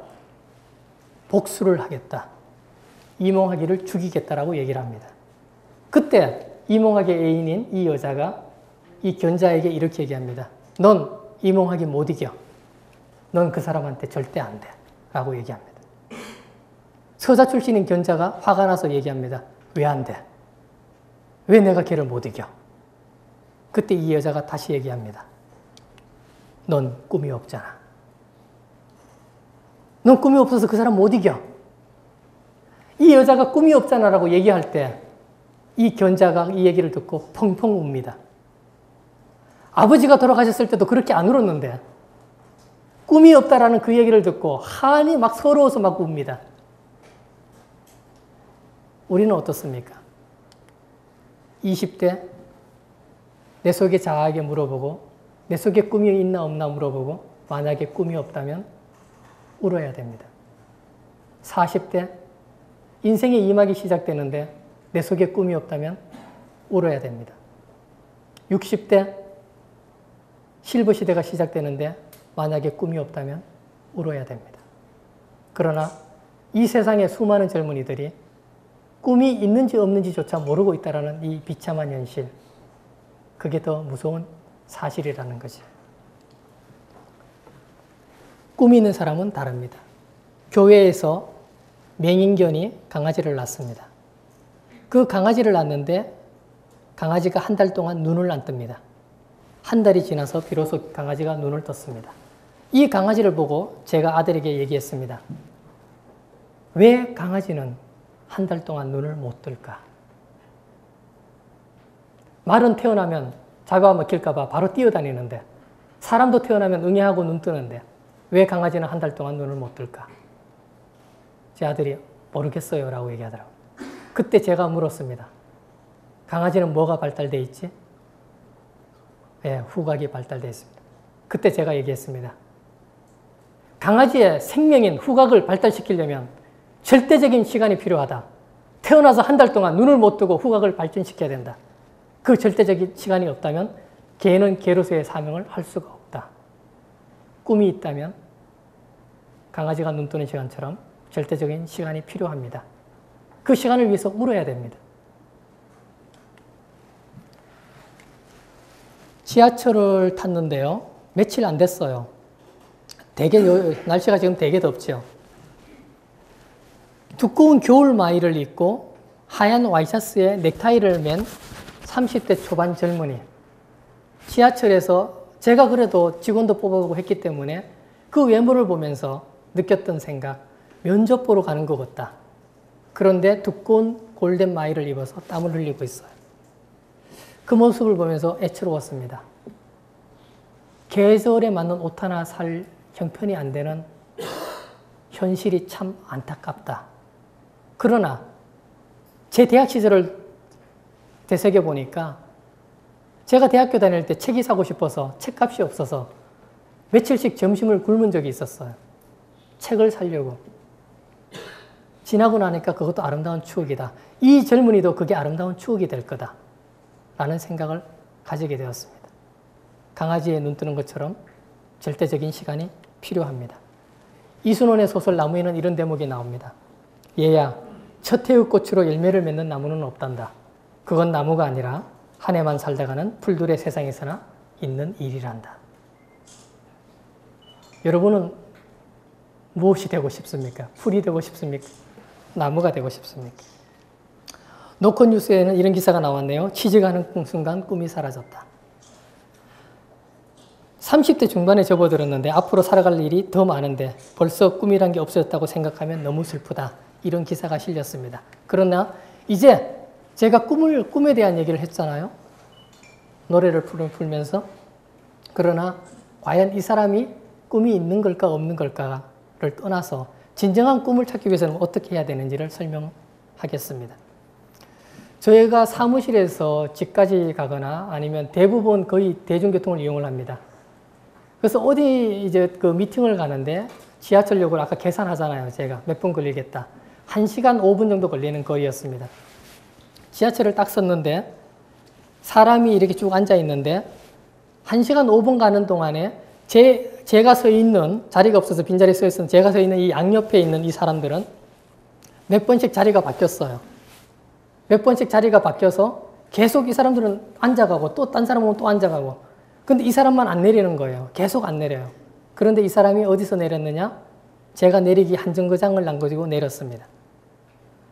복수를 하겠다. 이몽학이를 죽이겠다라고 얘기를 합니다. 그때 이몽학의 애인인 이 여자가 이 견자에게 이렇게 얘기합니다. 넌 이몽학이 못 이겨. 넌 그 사람한테 절대 안 돼. 라고 얘기합니다. 서자 출신인 견자가 화가 나서 얘기합니다. 왜 안 돼? 왜 내가 걔를 못 이겨? 그때 이 여자가 다시 얘기합니다. 넌 꿈이 없잖아. 넌 꿈이 없어서 그 사람 못 이겨. 이 여자가 꿈이 없잖아 라고 얘기할 때 이 견자가 이 얘기를 듣고 펑펑 웁니다. 아버지가 돌아가셨을 때도 그렇게 안 울었는데 꿈이 없다라는 그 얘기를 듣고 한이 막 서러워서 막 웁니다. 우리는 어떻습니까? 20대 내 속에 자아에게 물어보고 내 속에 꿈이 있나 없나 물어보고 만약에 꿈이 없다면 울어야 됩니다. 40대 인생의 2막이 시작되는데 내 속에 꿈이 없다면 울어야 됩니다. 60대 실버 시대가 시작되는데 만약에 꿈이 없다면 울어야 됩니다. 그러나 이 세상의 수많은 젊은이들이 꿈이 있는지 없는지조차 모르고 있다는 이 비참한 현실, 그게 더 무서운 사실이라는 거죠. 꿈이 있는 사람은 다릅니다. 교회에서 맹인견이 강아지를 낳습니다. 그 강아지를 낳는데 강아지가 한 달 동안 눈을 안 뜹니다. 한 달이 지나서 비로소 강아지가 눈을 떴습니다. 이 강아지를 보고 제가 아들에게 얘기했습니다. 왜 강아지는 한 달 동안 눈을 못 뜰까? 말은 태어나면 잡아먹힐까 봐 바로 뛰어다니는데 사람도 태어나면 응애하고 눈 뜨는데 왜 강아지는 한 달 동안 눈을 못 뜰까? 제 아들이 모르겠어요 라고 얘기하더라고요. 그때 제가 물었습니다. 강아지는 뭐가 발달되어 있지? 네, 후각이 발달되어 있습니다. 그때 제가 얘기했습니다. 강아지의 생명인 후각을 발달시키려면 절대적인 시간이 필요하다. 태어나서 한 달 동안 눈을 못 뜨고 후각을 발전시켜야 된다. 그 절대적인 시간이 없다면 개는 개로서의 사명을 할 수가 없다. 꿈이 있다면 강아지가 눈 뜨는 시간처럼 절대적인 시간이 필요합니다. 그 시간을 위해서 울어야 됩니다. 지하철을 탔는데요. 며칠 안 됐어요. 날씨가 지금 되게 덥죠. 두꺼운 겨울 마이를 입고 하얀 와이셔츠에 넥타이를 맨 30대 초반 젊은이. 지하철에서 제가 그래도 직원도 뽑아보고 했기 때문에 그 외모를 보면서 느꼈던 생각, 면접 보러 가는 것 같다. 그런데 두꺼운 골덴 마이를 입어서 땀을 흘리고 있어요. 그 모습을 보면서 애처로웠습니다. 계절에 맞는 옷 하나 살 형편이 안 되는 현실이 참 안타깝다. 그러나 제 대학 시절을 되새겨보니까 제가 대학교 다닐 때 책이 사고 싶어서 책값이 없어서 며칠씩 점심을 굶은 적이 있었어요. 책을 사려고. 지나고 나니까 그것도 아름다운 추억이다. 이 젊은이도 그게 아름다운 추억이 될 거다. 라는 생각을 가지게 되었습니다. 강아지에 눈 뜨는 것처럼 절대적인 시간이 필요합니다. 이순원의 소설 나무에는 이런 대목이 나옵니다. 얘야, 첫 해의 꽃으로 열매를 맺는 나무는 없단다. 그건 나무가 아니라 한 해만 살다가는 풀들의 세상에서나 있는 일이란다. 여러분은 무엇이 되고 싶습니까? 풀이 되고 싶습니까? 나무가 되고 싶습니까? 노컷뉴스에는 이런 기사가 나왔네요. 취직하는 순간 꿈이 사라졌다. 30대 중반에 접어들었는데 앞으로 살아갈 일이 더 많은데 벌써 꿈이란 게 없어졌다고 생각하면 너무 슬프다. 이런 기사가 실렸습니다. 그러나 이제 제가 꿈에 대한 얘기를 했잖아요. 노래를 풀면서. 그러나 과연 이 사람이 꿈이 있는 걸까 없는 걸까를 떠나서 진정한 꿈을 찾기 위해서는 어떻게 해야 되는지를 설명하겠습니다. 저희가 사무실에서 집까지 가거나 아니면 대부분 거의 대중교통을 이용을 합니다. 그래서 어디 이제 그 미팅을 가는데 지하철역을 아까 계산하잖아요. 제가 몇 분 걸리겠다. 1시간 5분 정도 걸리는 거리였습니다. 지하철을 딱 섰는데 사람이 이렇게 쭉 앉아 있는데 1시간 5분 가는 동안에 제가 서 있는 자리가 없어서 빈자리에 서 있는 제가 서 있는 이 양옆에 있는 이 사람들은 몇 번씩 자리가 바뀌었어요. 몇 번씩 자리가 바뀌어서 계속 이 사람들은 앉아가고 또 딴 사람은 또 앉아가고 근데 이 사람만 안 내리는 거예요. 계속 안 내려요. 그런데 이 사람이 어디서 내렸느냐? 제가 내리기 한 정거장을 남겨두고 내렸습니다.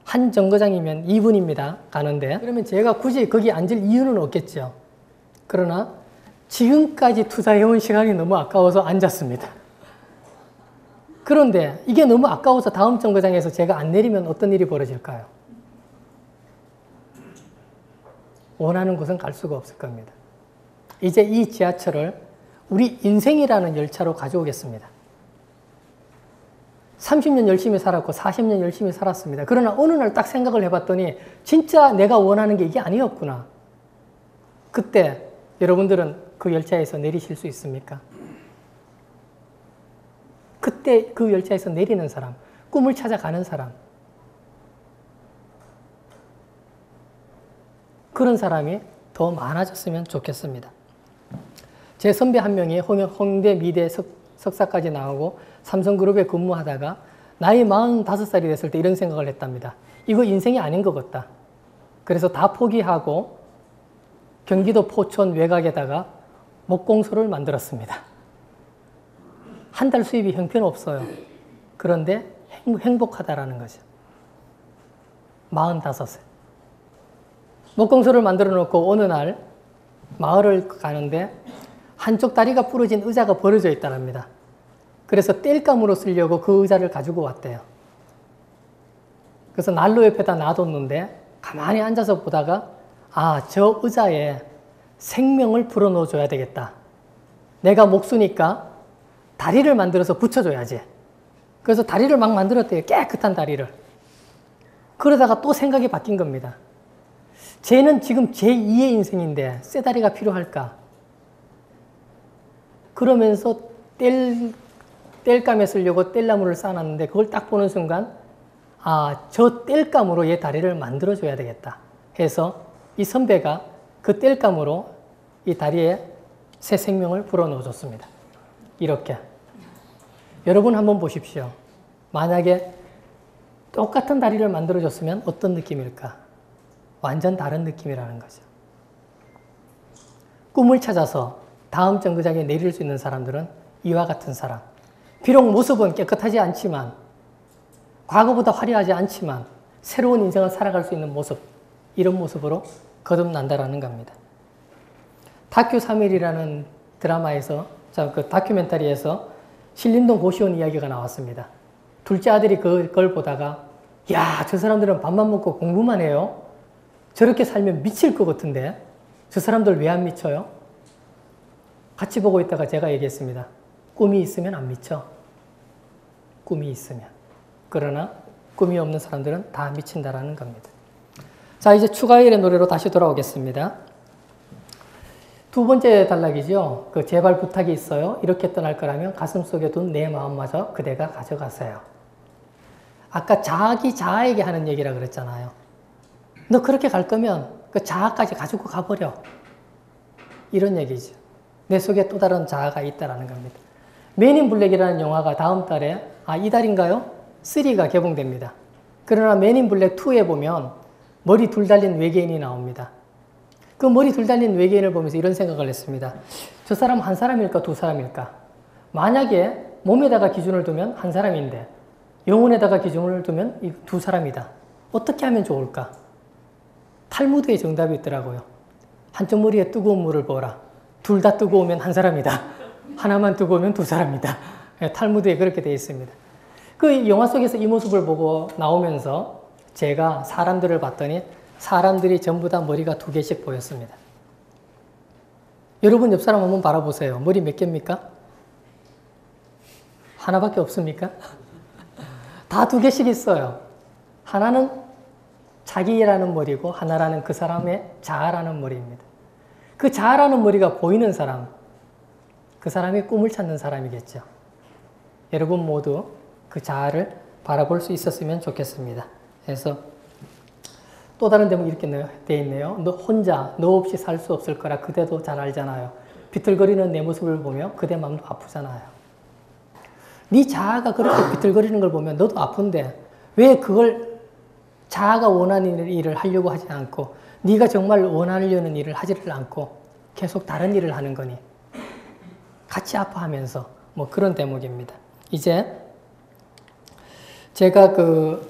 한 정거장이면 2분입니다. 가는데 그러면 제가 굳이 거기 앉을 이유는 없겠죠. 그러나 지금까지 투자해온 시간이 너무 아까워서 앉았습니다. 그런데 이게 너무 아까워서 다음 정거장에서 제가 안 내리면 어떤 일이 벌어질까요? 원하는 곳은 갈 수가 없을 겁니다. 이제 이 지하철을 우리 인생이라는 열차로 가져오겠습니다. 30년 열심히 살았고 40년 열심히 살았습니다. 그러나 어느 날 딱 생각을 해봤더니 진짜 내가 원하는 게 이게 아니었구나. 그때 여러분들은 그 열차에서 내리실 수 있습니까? 그때 그 열차에서 내리는 사람, 꿈을 찾아가는 사람, 그런 사람이 더 많아졌으면 좋겠습니다. 제 선배 한 명이 홍대 미대 석사까지 나오고 삼성그룹에 근무하다가 나이 45살이 됐을 때 이런 생각을 했답니다. 이거 인생이 아닌 것 같다. 그래서 다 포기하고 경기도 포천 외곽에다가 목공소를 만들었습니다. 한 달 수입이 형편없어요. 그런데 행복하다라는 거죠. 45세. 목공소를 만들어 놓고 어느 날 마을을 가는데 한쪽 다리가 부러진 의자가 버려져 있다랍니다. 그래서 땔감으로 쓰려고 그 의자를 가지고 왔대요. 그래서 난로 옆에다 놔뒀는데 가만히 앉아서 보다가 아, 저 의자에 생명을 불어넣어 줘야 되겠다. 내가 목수니까 다리를 만들어서 붙여줘야지. 그래서 다리를 막 만들었대요. 깨끗한 다리를. 그러다가 또 생각이 바뀐 겁니다. 쟤는 지금 제2의 인생인데 쇠다리가 필요할까? 그러면서 땔감에 쓰려고 땔나무를 쌓아놨는데 그걸 딱 보는 순간 아, 저 땔감으로 얘 다리를 만들어줘야 되겠다 해서 이 선배가 그 땔감으로 이 다리에 새 생명을 불어넣어 줬습니다. 이렇게. 여러분 한번 보십시오. 만약에 똑같은 다리를 만들어줬으면 어떤 느낌일까? 완전 다른 느낌이라는 거죠. 꿈을 찾아서 다음 정거장에 내릴 수 있는 사람들은 이와 같은 사람. 비록 모습은 깨끗하지 않지만 과거보다 화려하지 않지만 새로운 인생을 살아갈 수 있는 모습, 이런 모습으로 거듭난다라는 겁니다. 다큐 3일이라는 드라마에서, 그 다큐멘터리에서 신림동 고시원 이야기가 나왔습니다. 둘째 아들이 그걸 보다가 야, 저 사람들은 밥만 먹고 공부만 해요? 저렇게 살면 미칠 것 같은데 저 사람들 왜 안 미쳐요? 같이 보고 있다가 제가 얘기했습니다. 꿈이 있으면 안 미쳐. 꿈이 있으면. 그러나 꿈이 없는 사람들은 다 미친다라는 겁니다. 자, 이제 추가일의 노래로 다시 돌아오겠습니다. 두 번째 단락이죠. 그 제발 부탁이 있어요. 이렇게 떠날 거라면 가슴속에 둔 내 마음마저 그대가 가져가세요. 아까 자기 자아에게 하는 얘기라 그랬잖아요. 너 그렇게 갈 거면 그 자아까지 가지고 가버려. 이런 얘기죠. 내 속에 또 다른 자아가 있다라는 겁니다. 맨인 블랙이라는 영화가 다음 달에, 이달인가요? 3가 개봉됩니다. 그러나 맨인 블랙 2에 보면 머리 둘 달린 외계인이 나옵니다. 그 머리 둘 달린 외계인을 보면서 이런 생각을 했습니다. 저 사람 한 사람일까 두 사람일까? 만약에 몸에다가 기준을 두면 한 사람인데 영혼에다가 기준을 두면 두 사람이다. 어떻게 하면 좋을까? 탈무드의 정답이 있더라고요. 한쪽 머리에 뜨거운 물을 부어라. 둘 다 뜨거우면 한 사람이다. 하나만 뜨거우면 두 사람이다. 탈무드에 그렇게 되어 있습니다. 그 영화 속에서 이 모습을 보고 나오면서 제가 사람들을 봤더니 사람들이 전부 다 머리가 두 개씩 보였습니다. 여러분 옆 사람 한번 바라보세요. 머리 몇 개입니까? 하나밖에 없습니까? 다 두 개씩 있어요. 하나는 자기라는 머리고 하나라는 그 사람의 자아라는 머리입니다. 그 자아라는 머리가 보이는 사람, 그 사람이 꿈을 찾는 사람이겠죠. 여러분 모두 그 자아를 바라볼 수 있었으면 좋겠습니다. 그래서 또 다른 대목이 이렇게 되어 있네요. 너 혼자 너 없이 살 수 없을 거라 그대도 잘 알잖아요. 비틀거리는 내 모습을 보며 그대 마음도 아프잖아요. 네 자아가 그렇게 비틀거리는 걸 보면 너도 아픈데 왜 그걸 자아가 원하는 일을 하려고 하지 않고 네가 정말 원하려는 일을 하지를 않고 계속 다른 일을 하는 거니? 같이 아파하면서 뭐 그런 대목입니다. 이제 제가 그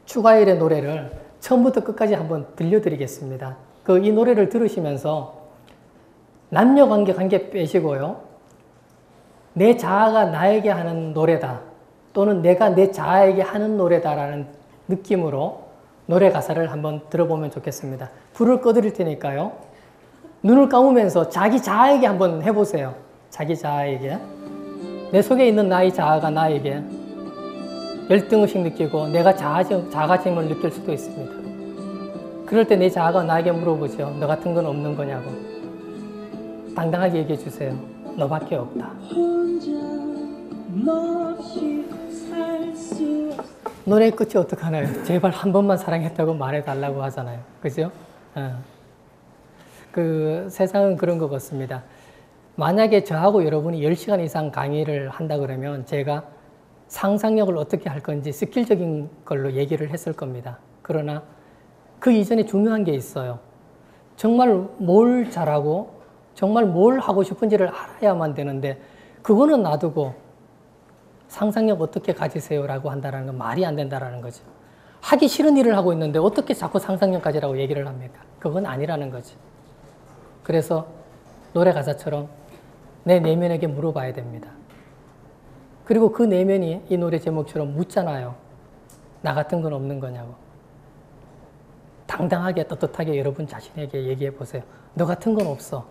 추가일의 노래를 처음부터 끝까지 한번 들려드리겠습니다. 이 노래를 들으시면서 남녀 관계 빼시고요. 내 자아가 나에게 하는 노래다. 또는 내가 내 자아에게 하는 노래다라는 느낌으로 노래 가사를 한번 들어보면 좋겠습니다. 불을 꺼드릴 테니까요. 눈을 감으면서 자기 자아에게 한번 해보세요. 자기 자아에게. 내 속에 있는 나의 자아가 나에게 열등의식 느끼고 내가 자가증을 느낄 수도 있습니다. 그럴 때 내 자아가 나에게 물어보죠. 너 같은 건 없는 거냐고. 당당하게 얘기해 주세요. 너밖에 없다. 노래 끝이 어떡하나요? 제발 한 번만 사랑했다고 말해달라고 하잖아요. 그죠? 그 세상은 그런 것 같습니다. 만약에 저하고 여러분이 10시간 이상 강의를 한다 그러면 제가 상상력을 어떻게 할 건지 스킬적인 걸로 얘기를 했을 겁니다. 그러나 그 이전에 중요한 게 있어요. 정말 뭘 잘하고 정말 뭘 하고 싶은지를 알아야만 되는데 그거는 놔두고 상상력 어떻게 가지세요라고 한다는 건 말이 안 된다는 거죠. 하기 싫은 일을 하고 있는데 어떻게 자꾸 상상력 가지라고 얘기를 합니까? 그건 아니라는 거죠. 그래서 노래 가사처럼 내 내면에게 물어봐야 됩니다. 그리고 그 내면이 이 노래 제목처럼 묻잖아요. 나 같은 건 없는 거냐고. 당당하게 떳떳하게 여러분 자신에게 얘기해 보세요. 너 같은 건 없어.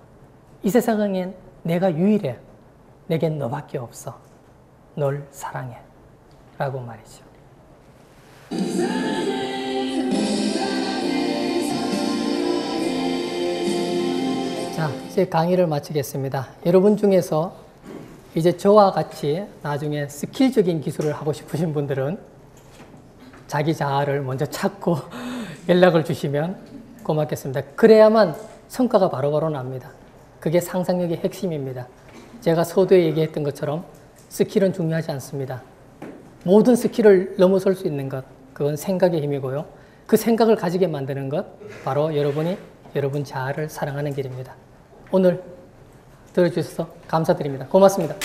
이 세상엔 내가 유일해. 내겐 너밖에 없어. 널 사랑해. 라고 말이죠. 자, 이제 강의를 마치겠습니다. 여러분 중에서 이제 저와 같이 나중에 스킬적인 기술을 하고 싶으신 분들은 자기 자아를 먼저 찾고 연락을 주시면 고맙겠습니다. 그래야만 성과가 바로바로 납니다. 그게 상상력의 핵심입니다. 제가 서두에 얘기했던 것처럼 스킬은 중요하지 않습니다. 모든 스킬을 넘어설 수 있는 것, 그건 생각의 힘이고요. 그 생각을 가지게 만드는 것, 바로 여러분이 여러분 자아를 사랑하는 길입니다. 오늘 들어주셔서 감사드립니다. 고맙습니다.